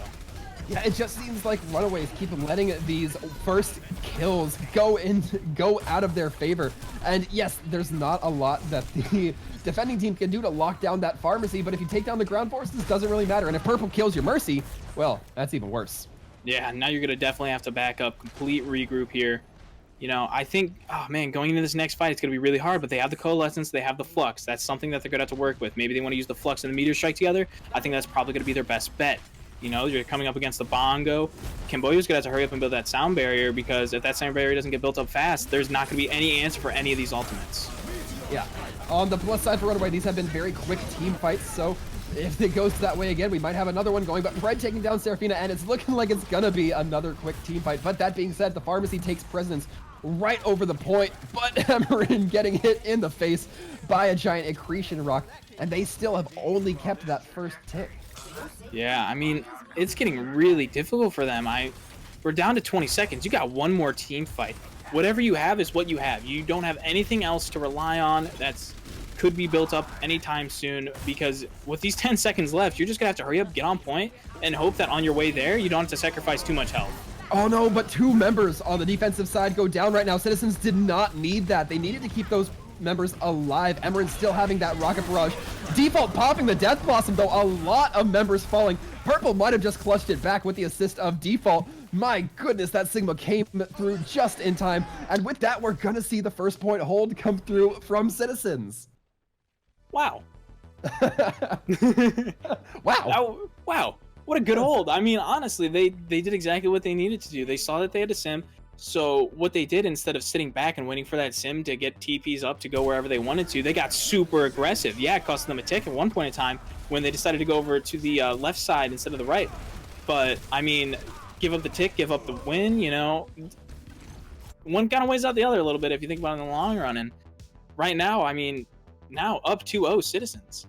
Yeah, it just seems like Runaways keep letting these first kills go out of their favor. And yes, there's not a lot that the defending team can do to lock down that pharmacy, but if you take down the ground forces, it doesn't really matter. And if Purple kills your Mercy, well, that's even worse. Yeah, now you're going to definitely have to back up, complete regroup here. I think, oh man, going into this next fight, it's going to be really hard, but they have the Coalescence, they have the Flux. That's something that they're going to have to work with. Maybe they want to use the Flux and the Meteor Strike together. I think that's probably going to be their best bet. You're coming up against the Bongo. Kimboyo's gonna have to hurry up and build that sound barrier, because if that sound barrier doesn't get built up fast, there's not gonna be any answer for any of these ultimates. Yeah. On the plus side for Runaway, these have been very quick team fights, so if it goes that way again, we might have another one going. But Fred taking down Seraphina, and it's looking like it's gonna be another quick team fight. But that being said, the Pharmacy takes precedence right over the point, but Emerin getting hit in the face by a giant accretion rock, and they still have only kept that first tick. Yeah, I mean, it's getting really difficult for them. We're down to 20 seconds. You got one more team fight. Whatever you have is what you have. You don't have anything else to rely on that's could be built up anytime soon, because with these 10 seconds left, you're just gonna have to hurry up, get on point, and hope that on your way there, you don't have to sacrifice too much health. Oh no, but two members on the defensive side go down right now. Citizens did not need that. They needed to keep those members alive. Emerin still having that rocket barrage. Default popping the Death Blossom, though. A lot of members falling. Purple might have just clutched it back with the assist of Default. My goodness, that Sigma came through just in time. And with that, we're gonna see the first point hold come through from Citizens. Wow. Wow. Wow. What a good hold. I mean, honestly, they did exactly what they needed to do. They saw that they had a sim. So what they did, instead of sitting back and waiting for that sim to get TPs up to go wherever they wanted to, they got super aggressive. Yeah, it cost them a tick at one point in time when they decided to go over to the left side instead of the right. But, I mean, give up the tick, give up the win, One kind of weighs out the other a little bit if you think about it in the long run. And right now, I mean, now up 2-0 Citizens.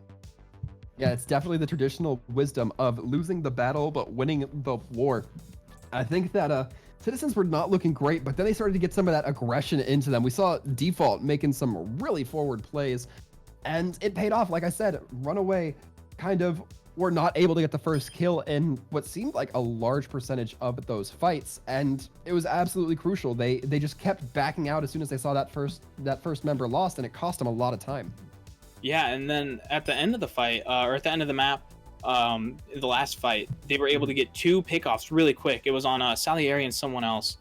Yeah, it's definitely the traditional wisdom of losing the battle but winning the war. I think that Citizens were not looking great, but then they started to get some of that aggression into them. We saw Default making some really forward plays, and it paid off. Like I said, Runaway kind of were not able to get the first kill in what seemed like a large percentage of those fights, and it was absolutely crucial. They just kept backing out as soon as they saw that first member lost, and it cost them a lot of time. Yeah, and then at the end of the fight, or at the end of the map, in the last fight, they were able to get 2 pickoffs really quick. It was on Salieri and someone else,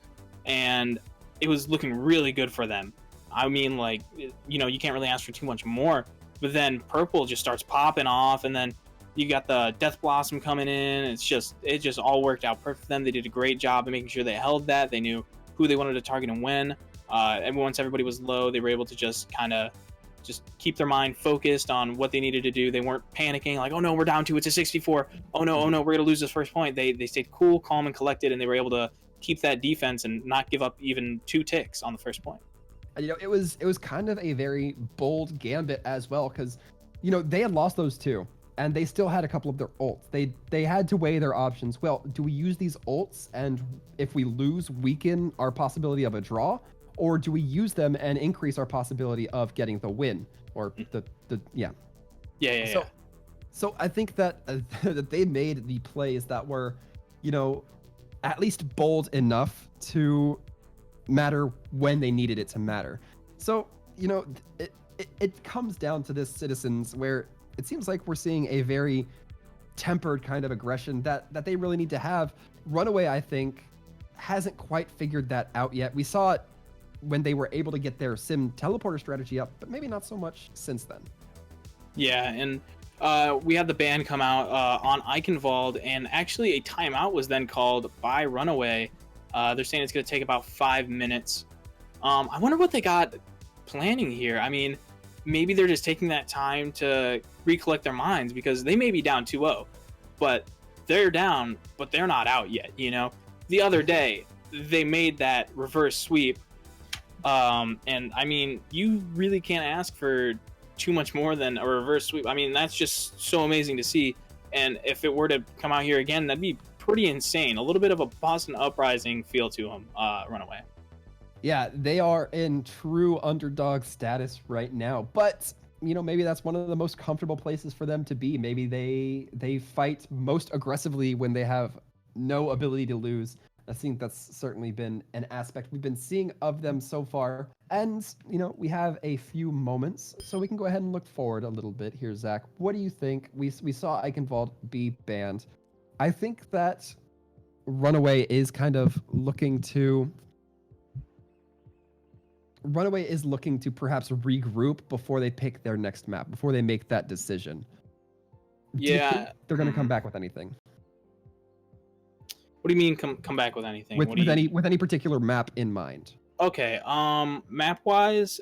and it was looking really good for them. I mean, like, you can't really ask for too much more. But then Purple just starts popping off, and then you got the Death Blossom coming in. It just all worked out perfect for them. They did a great job of making sure they held that. They knew who they wanted to target and when. And once everybody was low, they were able to just kind of keep their mind focused on what they needed to do. They weren't panicking like, oh no, we're down 2, it's a 64. Oh no, we're gonna lose this first point. They stayed cool, calm, and collected, and they were able to keep that defense and not give up even 2 ticks on the first point. And, it was kind of a very bold gambit as well, because they had lost those 2, and they still had a couple of their ults. They had to weigh their options. Well, do we use these ults, and if we lose, weaken our possibility of a draw? Or do we use them and increase our possibility of getting the win? Or the. So I think that that they made the plays that were, you know, at least bold enough to matter when they needed it to matter. So, you know, it comes down to this, Citizens, where it seems like we're seeing a very tempered kind of aggression that they really need to have. Runaway, I think, hasn't quite figured that out yet. We saw it when they were able to get their sim teleporter strategy up, but maybe not so much since then. Yeah, and we had the ban come out on Eichenwald, and actually a timeout was then called by Runaway. They're saying it's going to take about 5 minutes. I wonder what they got planning here. I mean, maybe they're just taking that time to recollect their minds, because they may be down 2-0, but they're down, but they're not out yet, you know? The other day, they made that reverse sweep, and I mean, you really can't ask for too much more than a reverse sweep. I mean, that's just so amazing to see, and if it were to come out here again, that'd be pretty insane. A little bit of a Boston Uprising feel to him, Runaway. Yeah, they are in true underdog status right now, but you know, maybe that's one of the most comfortable places for them to be. Maybe they fight most aggressively when they have no ability to lose. I think that's certainly been an aspect we've been seeing of them so far. And, you know, we have a few moments, so we can go ahead and look forward a little bit here, Zach. What do you think? We saw Eichenwald be banned. I think that Runaway is kind of looking to... Runaway is looking to perhaps regroup before they pick their next map, before they make that decision. Do you think they're going to come back with anything? What do you mean come back with anything? With any particular map in mind? Okay, map wise,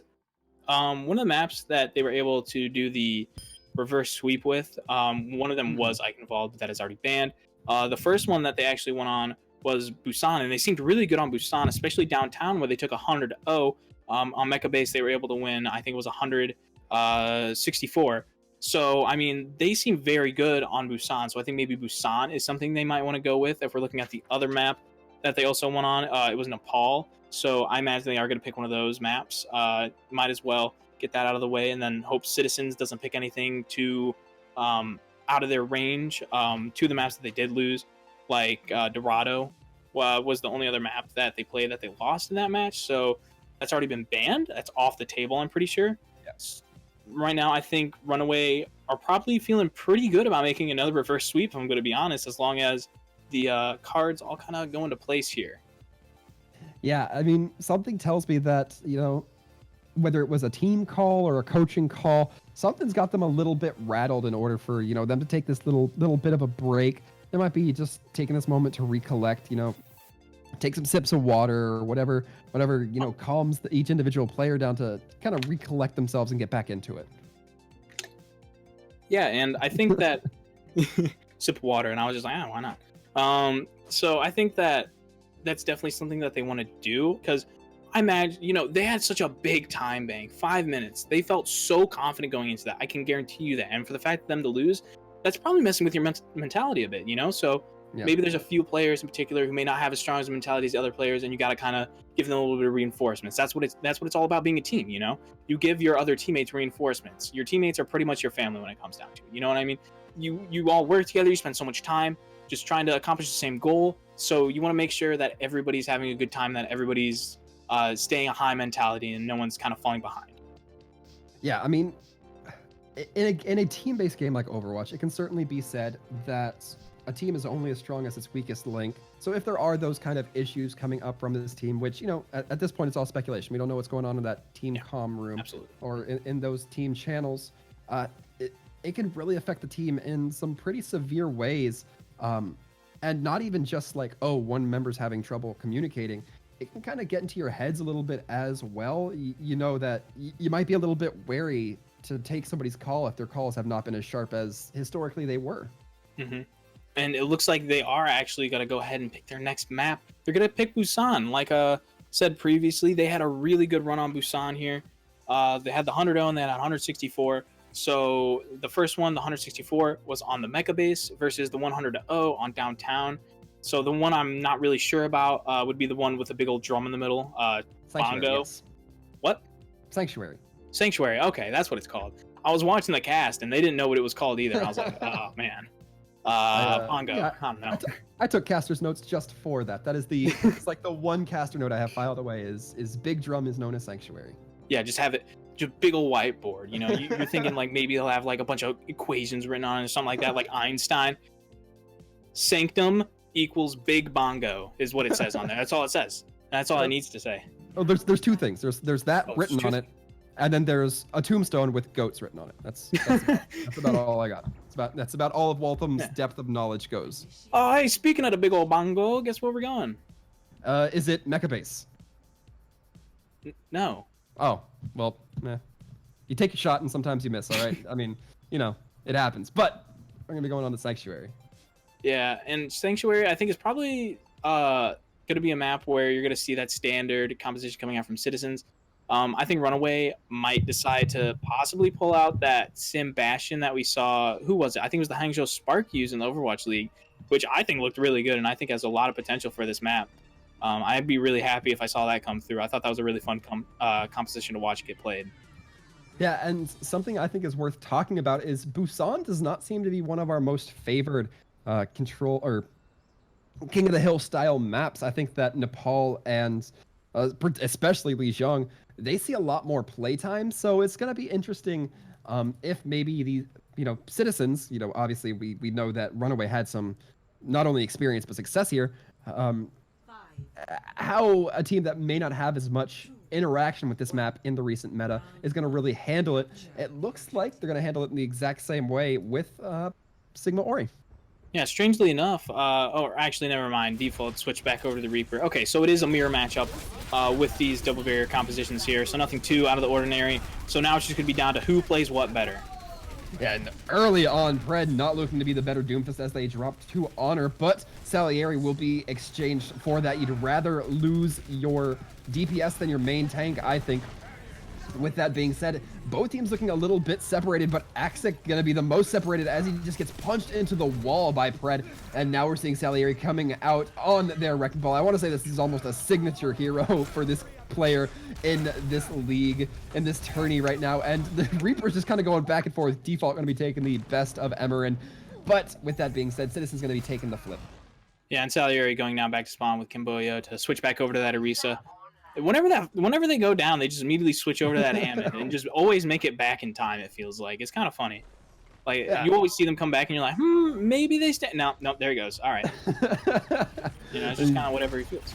one of the maps that they were able to do the reverse sweep with, one of them was Eichenwald, but that is already banned. The first one that they actually went on was Busan, and they seemed really good on Busan, especially downtown where they took 100-0. On Mecha Base, they were able to win, I think it was 164. So, I mean, they seem very good on Busan. So I think maybe Busan is something they might want to go with. If we're looking at the other map that they also went on, it was Nepal. So I imagine they are going to pick one of those maps. Might as well get that out of the way, and then hope Citizens doesn't pick anything too out of their range. Two of the maps that they did lose, like Dorado, was the only other map that they played that they lost in that match. So that's already been banned. That's off the table, I'm pretty sure. Yes. Right now, I think Runaway are probably feeling pretty good about making another reverse sweep, if I'm going to be honest, as long as the cards all kind of go into place here. Yeah, I mean, something tells me that, you know, whether it was a team call or a coaching call, something's got them a little bit rattled in order for, you know, them to take this little bit of a break. There might be just taking this moment to recollect, you know, take some sips of water or whatever, you know, calms each individual player down to kind of recollect themselves and get back into it. Yeah, and I think that sip of water, and I was just like, why not? So I think that that's definitely something that they want to do, because I imagine, you know, they had such a big time bank, 5 minutes. They felt so confident going into that. I can guarantee you that. And for the fact of them to lose, that's probably messing with your mentality a bit, you know? So yeah. Maybe there's a few players in particular who may not have as strong as a mentality as the other players, and you got to kind of give them a little bit of reinforcements. That's what it's all about being a team, you know? You give your other teammates reinforcements. Your teammates are pretty much your family when it comes down to it. You know what I mean? You all work together, you spend so much time just trying to accomplish the same goal. So you want to make sure that everybody's having a good time, that everybody's staying a high mentality, and no one's kind of falling behind. Yeah, I mean, in a team-based game like Overwatch, it can certainly be said that a team is only as strong as its weakest link. So if there are those kind of issues coming up from this team, which, you know, at this point, it's all speculation. We don't know what's going on in that team comm room. Absolutely. Or in those team channels. It can really affect the team in some pretty severe ways. And not even just like, oh, one member's having trouble communicating. It can kind of get into your heads a little bit as well. You know that you might be a little bit wary to take somebody's call if their calls have not been as sharp as historically they were. Mm-hmm. And it looks like they are actually going to go ahead and pick their next map. They're going to pick Busan. Like said previously, they had a really good run on Busan here. They had the 100-0 and they had 164. So the first one, the 164, was on the Mecha Base versus the 100-0 on downtown. So the one I'm not really sure about would be the one with the big old drum in the middle. Bongo. Yes. What? Sanctuary. Sanctuary. Okay, that's what it's called. I was watching the cast and they didn't know what it was called either. I was like, oh man, Bongo. Yeah, I don't know. I took caster's notes just for that. That is it's like the one caster note I have filed away is big drum is known as sanctuary. Yeah, just have it, just big old whiteboard. You know, you're thinking like maybe they'll have like a bunch of equations written on it or something like that, like Einstein. Sanctum equals big bongo is what it says on there. That's all it says. That's all it needs to say. Oh, there's two things. There's that written on it, and then there's a tombstone with goats written on it. That's about all I got. That's about all of Waltham's depth of knowledge goes. Oh, hey, speaking of the big old bongo, guess where we're going? Is it mecha base? No. Oh, well, you take a shot and sometimes you miss. All right. I mean, you know, it happens. But we're gonna be going on to Sanctuary. Yeah, and Sanctuary, I think, is probably going to be a map where you're going to see that standard composition coming out from Citizens. I think Runaway might decide to possibly pull out that Sim Bastion that we saw. Who was it? I think it was the Hangzhou Spark used in the Overwatch League, which I think looked really good and I think has a lot of potential for this map. I'd be really happy if I saw that come through. I thought that was a really fun composition to watch get played. Yeah, and something I think is worth talking about is Busan does not seem to be one of our most favored control or King of the Hill style maps. I think that Nepal and especially Lijiang, they see a lot more playtime. So it's going to be interesting if maybe the Citizens, obviously we know that Runaway had some not only experience but success here. How a team that may not have as much interaction with this map in the recent meta is going to really handle it. It looks like they're going to handle it in the exact same way with Sigma Ori. Yeah, strangely enough, or actually, never mind. Default, switch back over to the Reaper. Okay, so it is a mirror matchup with these double barrier compositions here, so nothing too out of the ordinary. So now it's just going to be down to who plays what better. Yeah, and early on, Pred not looking to be the better Doomfist as they dropped to Honor, but Salieri will be exchanged for that. You'd rather lose your DPS than your main tank, I think. With that being said, both teams looking a little bit separated, but Axic gonna be the most separated as he just gets punched into the wall by Pred. And now we're seeing Salieri coming out on their Wrecking Ball. I want to say this is almost a signature hero for this player in this league, in this tourney right now. And the Reaper's just kind of going back and forth. Default gonna be taking the best of Emerin. But with that being said, Citizen's gonna be taking the flip. Yeah, and Salieri going down back to spawn with Kimboyo to switch back over to that Orisa. Whenever they go down, they just immediately switch over to that Hammond and just always make it back in time. It feels like it's kind of funny. Like you always see them come back and you're like, maybe they stay. No, there he goes. All right. It's just kind of whatever he feels.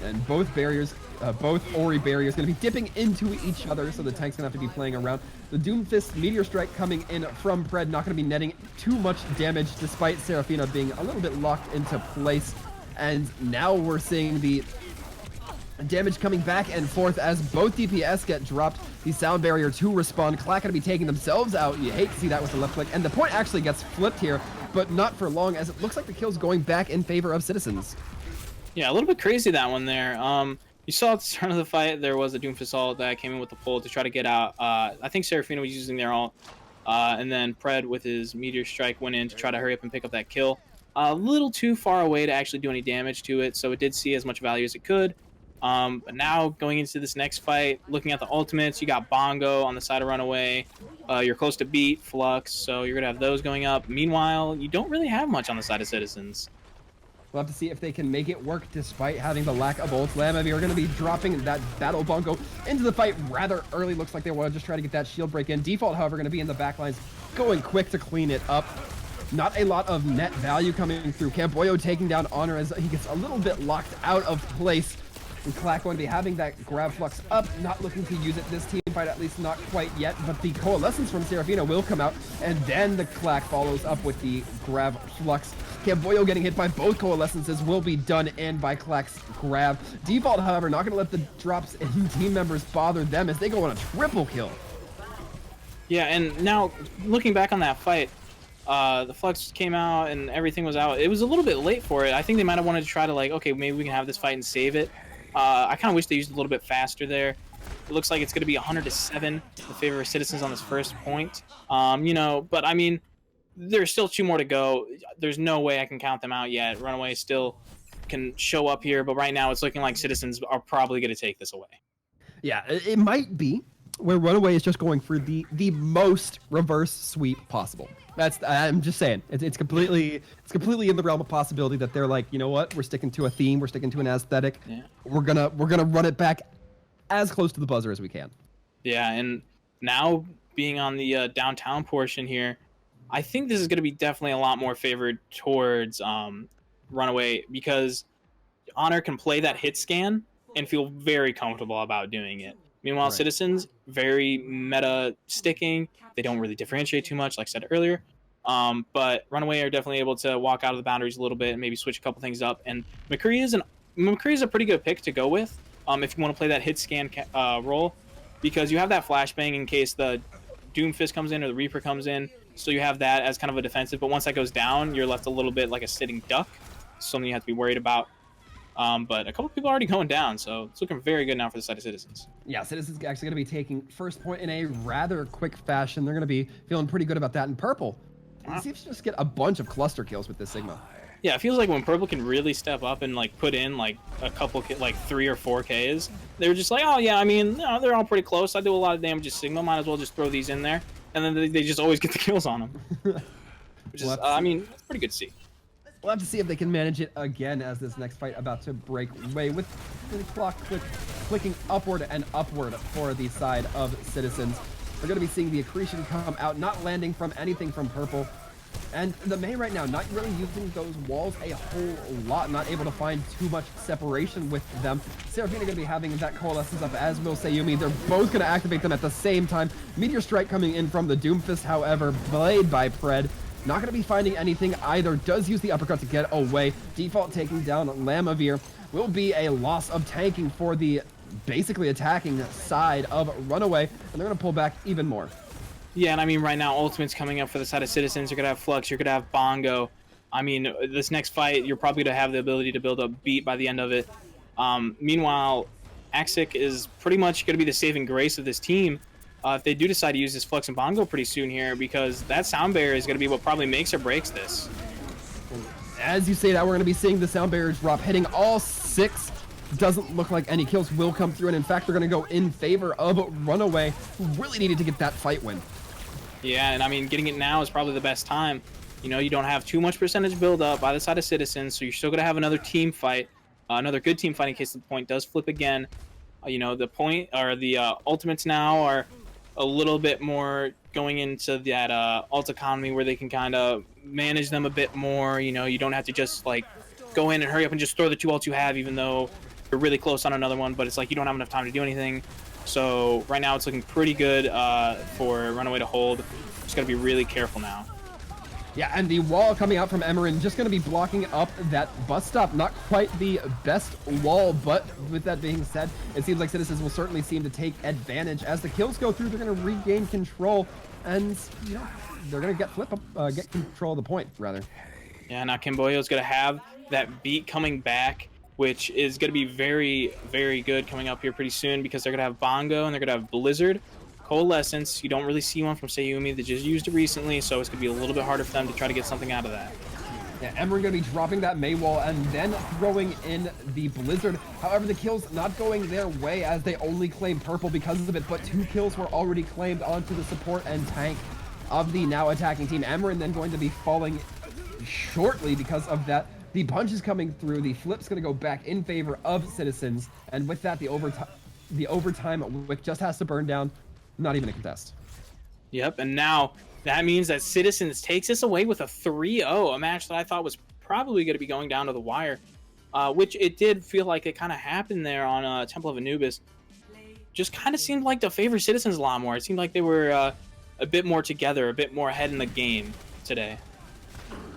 And both barriers, both Ori barriers, going to be dipping into each other, so the tank's going to have to be playing around. The Doomfist Meteor Strike coming in from Pred, not going to be netting too much damage, despite Serafina being a little bit locked into place. And now we're seeing the damage coming back and forth as both DPS get dropped. The sound barrier to respawn. Clack gonna be taking themselves out. You hate to see that with the left click. And the point actually gets flipped here, but not for long, as it looks like the kill's going back in favor of Citizens. Yeah, a little bit crazy that one there. You saw at the start of the fight, there was a Doomfist ult that came in with the pull to try to get out. I think Serafina was using their ult. And then Pred with his Meteor Strike went in to try to hurry up and pick up that kill. A little too far away to actually do any damage to it, so it did see as much value as it could. But now going into this next fight, looking at the ultimates, you got Bongo on the side of Runaway. You're close to beat Flux, so you're gonna have those going up. Meanwhile, you don't really have much on the side of Citizens. We'll have to see if they can make it work despite having the lack of ult. Lamavie are going to be dropping that Battle Bongo into the fight rather early. Looks like they want to just try to get that shield break in. Default, however, going to be in the backlines, going quick to clean it up. Not a lot of net value coming through. Camboyo taking down Honor as he gets a little bit locked out of place. And Clack going to be having that grab Flux up, not looking to use it this team fight, at least not quite yet, but the Coalescence from Serafina will come out, and then the Clack follows up with the grab Flux. Camboyo getting hit by both Coalescences will be done in by Clack's grab. Default, however, not going to let the drops in team members bother them as they go on a triple kill. Yeah, and now looking back on that fight, the Flux came out and everything was out. It was a little bit late for it. I think they might have wanted to try to, like, okay, maybe we can have this fight and save it. I kind of wish they used it a little bit faster there. It looks like it's going to be 100-7 in favor of Citizens on this first point. But I mean, there's still 2 more to go. There's no way I can count them out yet. Runaway still can show up here, but right now it's looking like Citizens are probably going to take this away. Yeah, it might be. where Runaway is just going for the most reverse sweep possible. I'm just saying it's completely in the realm of possibility that they're like, you know what, we're sticking to a theme, we're sticking to an aesthetic. Yeah. We're gonna run it back as close to the buzzer as we can. Yeah, and now being on the downtown portion here, I think this is going to be definitely a lot more favored towards Runaway, because Honor can play that hit scan and feel very comfortable about doing it. Meanwhile, Right. Citizens, very meta sticking. They don't really differentiate too much, like I said earlier. But Runaway are definitely able to walk out of the boundaries a little bit and maybe switch a couple things up. And McCree is a pretty good pick to go with if you want to play that hit scan role, because you have that flashbang in case the Doomfist comes in or the Reaper comes in. So you have that as kind of a defensive. But once that goes down, you're left a little bit like a sitting duck. Something you have to be worried about. But a couple of people are already going down, so it's looking very good now for the side of Citizens. Yeah, Citizens actually going to be taking first point in a rather quick fashion. They're going to be feeling pretty good about that. In Purple, it seems to just get a bunch of cluster kills with this Sigma. Yeah, it feels like when Purple can really step up and like put in like a couple, like 3 or 4 Ks, they're just like, oh yeah, I mean, no, they're all pretty close. I do a lot of damage to Sigma. Might as well just throw these in there, and then they just always get the kills on them. Which is, I mean, it's pretty good to see. We'll have to see if they can manage it again as this next fight about to break away with the clock clicking upward and upward for the side of Citizens. We're going to be seeing the accretion come out, not landing from anything from Purple. And the Mei right now, not really using those walls a whole lot, not able to find too much separation with them. Seraphina going to be having that coalescence up, as will Sayumi. They're both going to activate them at the same time. Meteor Strike coming in from the Doomfist, however, played by Pred. Not going to be finding anything either. Does use the uppercut to get away. Default taking down Lamavir. Will be a loss of tanking for the basically attacking side of Runaway. And they're going to pull back even more. Yeah, and I mean, right now, Ultimate's coming up for the side of Citizens. You're going to have Flux. You're going to have Bongo. I mean, this next fight, you're probably going to have the ability to build up beat by the end of it. Meanwhile, Axic is pretty much going to be the saving grace of this team. If they do decide to use this Flux and Bongo pretty soon here, because that sound barrier is going to be what probably makes or breaks this. As you say that, we're going to be seeing the sound barrier drop, hitting all 6. Doesn't look like any kills will come through, and in fact, they're going to go in favor of Runaway, who really needed to get that fight win. Yeah, and I mean, getting it now is probably the best time. You know, you don't have too much percentage build up by the side of Citizens, so you're still going to have another team fight, another good team fight in case the point does flip again. You know, the point, or the Ultimates now are a little bit more going into that alt economy where they can kind of manage them a bit more. You know, you don't have to just like go in and hurry up and just throw the 2 ults you have, even though you're really close on another one, but it's like you don't have enough time to do anything. So right now it's looking pretty good for Runaway to hold. Just got to be really careful now. Yeah, and the wall coming out from Emerin just going to be blocking up that bus stop. Not quite the best wall, but with that being said, it seems like Citizens will certainly seem to take advantage. As the kills go through, they're going to regain control, and you know, they're going to get control of the point, rather. Yeah, now Kimboyo's going to have that beat coming back, which is going to be very, very good coming up here pretty soon, because they're going to have Bongo and they're going to have Blizzard. Coalescence, you don't really see one from Sayumi. They just used it recently, so it's going to be a little bit harder for them to try to get something out of that. Yeah, Emerin going to be dropping that Mei wall and then throwing in the Blizzard. However, the kills not going their way as they only claim Purple because of it, but 2 kills were already claimed onto the support and tank of the now attacking team. Emerin then going to be falling shortly because of that. The punch is coming through. The flip's going to go back in favor of Citizens, and with that, the overtime wick just has to burn down. Not even a contest. Yep, and now that means that Citizens takes this away with a 3-0, a match that I thought was probably going to be going down to the wire, which it did feel like it kind of happened there on Temple of Anubis. Just kind of seemed like to favor Citizens a lot more. It seemed like they were a bit more together, a bit more ahead in the game today.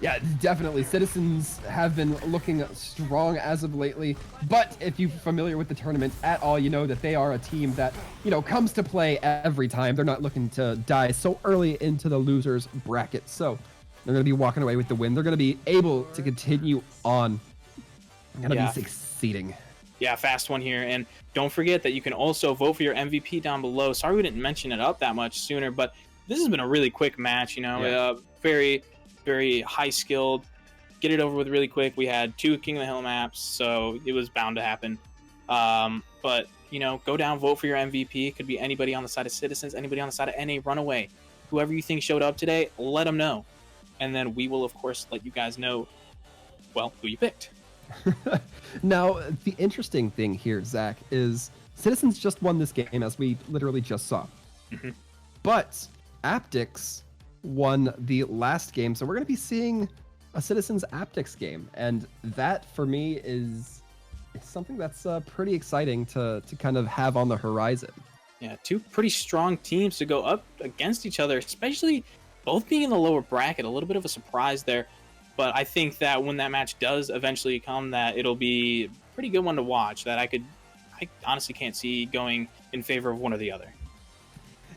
Yeah, definitely. Citizens have been looking strong as of lately, but if you're familiar with the tournament at all, you know that they are a team that, you know, comes to play every time. They're not looking to die so early into the losers bracket, so they're going to be walking away with the win. They're going to be able to continue on. Going to be succeeding. Yeah, fast one here, and don't forget that you can also vote for your MVP down below. Sorry we didn't mention it up that much sooner, but this has been a really quick match, you know, very high skilled, get it over with really quick. We had 2 King of the Hill maps, so it was bound to happen. But go down, vote for your MVP. It could be anybody on the side of Citizens, anybody on the side of NA, Runaway, whoever you think showed up today. Let them know, and then we will of course let you guys know, well, who you picked. Now, the interesting thing here, Zach, is Citizens just won this game, as we literally just saw. Mhm. But Aptix won the last game, so we're going to be seeing a Citizens Aptix game, and that for me is something that's pretty exciting to kind of have on the horizon. Yeah, two pretty strong teams to go up against each other, especially both being in the lower bracket. A little bit of a surprise there, but I think that when that match does eventually come, that it'll be a pretty good one to watch. That I honestly can't see going in favor of one or the other.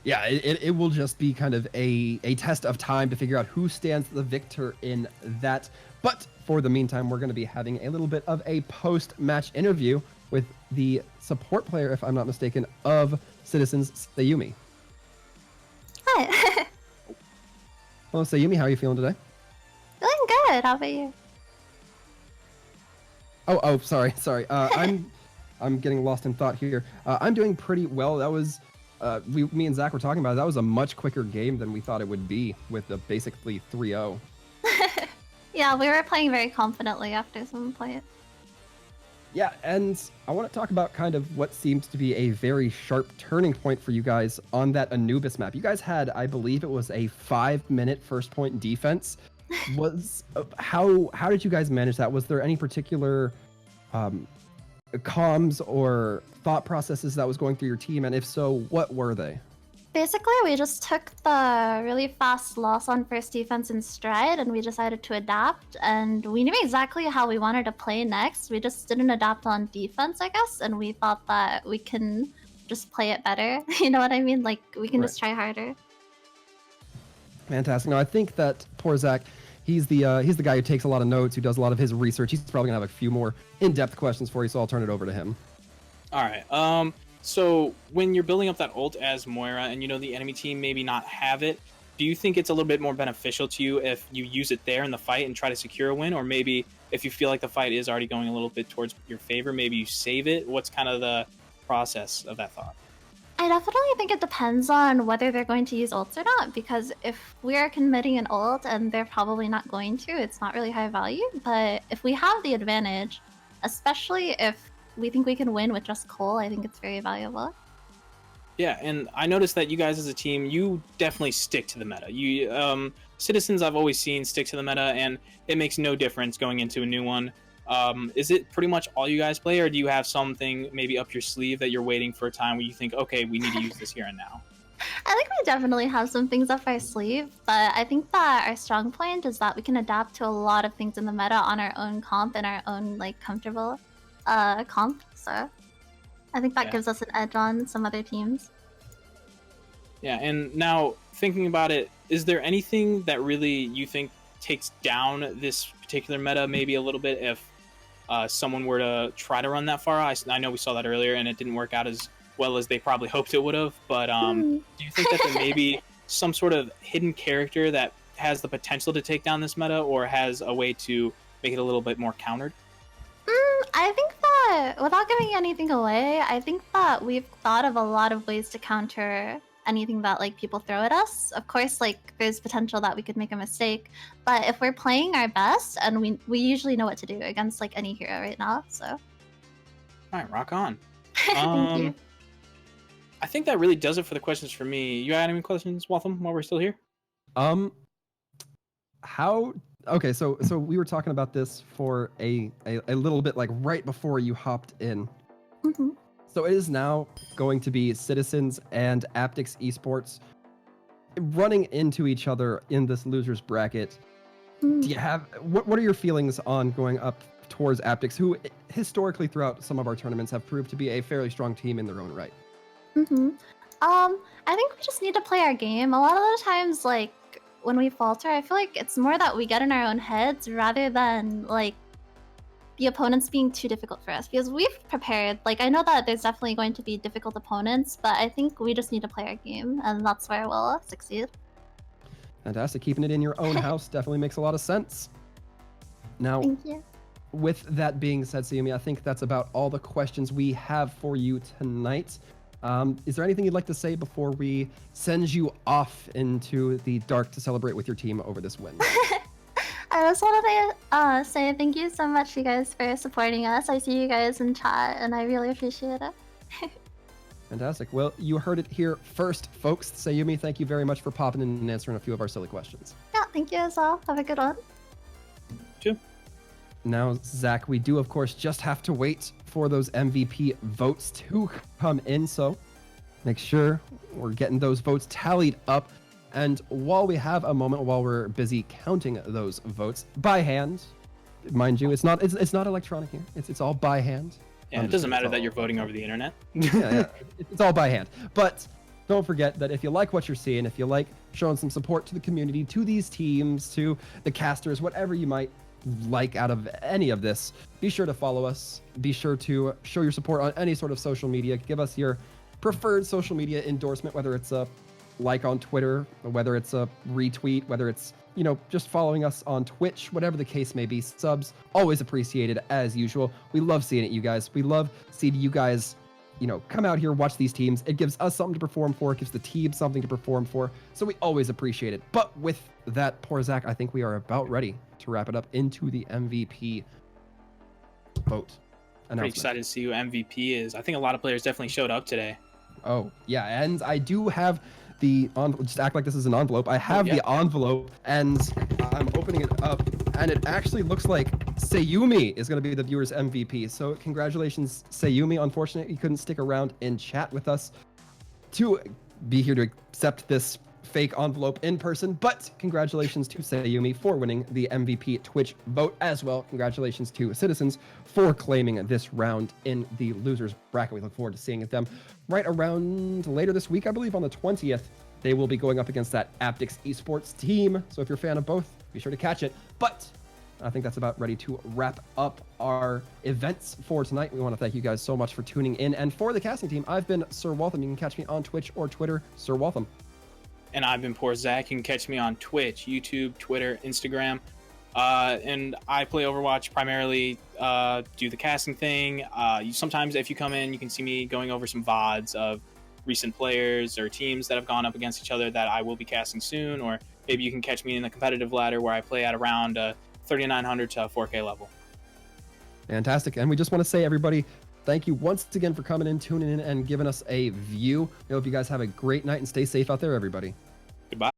Yeah, it will just be kind of a test of time to figure out who stands the victor in that. But for the meantime, we're going to be having a little bit of a post-match interview with the support player, if I'm not mistaken, of Citizens, Sayumi. Hi. Hello, Sayumi. How are you feeling today? Feeling good. How about you? Oh, sorry. I'm getting lost in thought here. I'm doing pretty well. That was me and Zach were talking about it. That was a much quicker game than we thought it would be, with a basically 3-0. Yeah, we were playing very confidently after some point. Yeah, and I want to talk about kind of what seems to be a very sharp turning point for you guys on that Anubis map. You guys had, I believe it was a 5-minute first point defense. How did you guys manage that? Was there any particular comms or thought processes that was going through your team, and if so, what were they? Basically, we just took the really fast loss on first defense in stride, and we decided to adapt, and we knew exactly how we wanted to play next. We just didn't adapt on defense, I guess, and we thought that we can just play it better. You know what I mean? Like, we can just try harder. Fantastic. Now, I think that poor Zach, he's the guy who takes a lot of notes, who does a lot of his research. He's probably gonna have a few more in-depth questions for you, so I'll turn it over to him. All right. So when you're building up that ult as Moira and the enemy team maybe not have it, do you think it's a little bit more beneficial to you if you use it there in the fight and try to secure a win? Or maybe if you feel like the fight is already going a little bit towards your favor, maybe you save it? What's kind of the process of that thought? I definitely think it depends on whether they're going to use ults or not, because if we're committing an ult and they're probably not going to, it's not really high value. But if we have the advantage, especially if we think we can win with just Cole, I think it's very valuable. Yeah, and I noticed that you guys as a team, you definitely stick to the meta. You Citizens, I've always seen stick to the meta, and it makes no difference going into a new one. Is it pretty much all you guys play, or do you have something maybe up your sleeve that you're waiting for a time where you think, okay, we need to use this here and now? I think we definitely have some things up our sleeve, but I think that our strong point is that we can adapt to a lot of things in the meta on our own comp and our own comfortable comp. So I think that gives us an edge on some other teams. Yeah, and now thinking about it, is there anything that really you think takes down this particular meta maybe a little bit if someone were to try to run that far? I know we saw that earlier and it didn't work out as well as they probably hoped it would have, but do you think that there may be some sort of hidden character that has the potential to take down this meta, or has a way to make it a little bit more countered? I think that, without giving anything away, I think that we've thought of a lot of ways to counter anything that people throw at us. Of course, there's potential that we could make a mistake, but if we're playing our best, and we usually know what to do against any hero right now, so. All right, rock on. Thank you. I think that really does it for the questions for me. You got any questions, Waltham, while we're still here? Okay, so we were talking about this for a little bit, right before you hopped in. Mm-hmm. So it is now going to be Citizens and Aptix Esports running into each other in this losers bracket. Do you have what are your feelings on going up towards Aptix, who historically throughout some of our tournaments have proved to be a fairly strong team in their own right? I think we just need to play our game. A lot of the times, when we falter, I feel like it's more that we get in our own heads rather than the opponents being too difficult for us, because we've prepared. I know that there's definitely going to be difficult opponents, but I think we just need to play our game, and that's where we'll succeed. Fantastic. Keeping it in your own house definitely makes a lot of sense. Now, Thank you. with that being said, Sayumi, I think that's about all the questions we have for you tonight. Is there anything you'd like to say before we send you off into the dark to celebrate with your team over this win? I just wanted to say thank you so much, you guys, for supporting us. I see you guys in chat, and I really appreciate it. Fantastic. Well, you heard it here first, folks. Sayumi, thank you very much for popping in and answering a few of our silly questions. Yeah, thank you as well. Have a good one. Two. Now, Zach, we do, of course, just have to wait for those MVP votes to come in. So make sure we're getting those votes tallied up. And while we have a moment, while we're busy counting those votes by hand, mind you, it's not electronic here. It's all by hand. Yeah, it doesn't matter that you're voting over the internet. Yeah, it's all by hand. But don't forget that if you like what you're seeing, if you like showing some support to the community, to these teams, to the casters, whatever you might like out of any of this, be sure to follow us. Be sure to show your support on any sort of social media. Give us your preferred social media endorsement, whether it's a like on Twitter, whether it's a retweet, whether it's, just following us on Twitch, whatever the case may be. Subs, always appreciated as usual. We love seeing it, you guys. We love seeing you guys, come out here, watch these teams. It gives us something to perform for. It gives the team something to perform for. So we always appreciate it. But with that, poor Zach, I think we are about ready to wrap it up into the MVP vote announcement. Pretty excited to see who MVP is. I think a lot of players definitely showed up today. Oh, yeah. And I do have just act like this is an envelope. I have the envelope, and I'm opening it up, and it actually looks like Sayumi is going to be the viewer's MVP. So congratulations, Sayumi. Unfortunately, you couldn't stick around and chat with us to be here to accept this fake envelope in person, but congratulations to Sayumi for winning the MVP Twitch vote as well. Congratulations to Citizens for claiming this round in the losers bracket. We look forward to seeing them right around later this week, I believe on the 20th. They will be going up against that Aptix Esports team. So if you're a fan of both, be sure to catch it. But I think that's about ready to wrap up our events for tonight. We want to thank you guys so much for tuning in. And for the casting team, I've been Sir Waltham. You can catch me on Twitch or Twitter, Sir Waltham. And I've been Poor Zach. You can catch me on Twitch, YouTube, Twitter, Instagram. And I play Overwatch primarily, do the casting thing. Sometimes if you come in, you can see me going over some VODs of recent players or teams that have gone up against each other that I will be casting soon. Or maybe you can catch me in the competitive ladder where I play at around 3900 to 4K level. Fantastic. And we just want to say, everybody, thank you once again for coming in, tuning in, and giving us a view. I hope you guys have a great night and stay safe out there, everybody. Goodbye.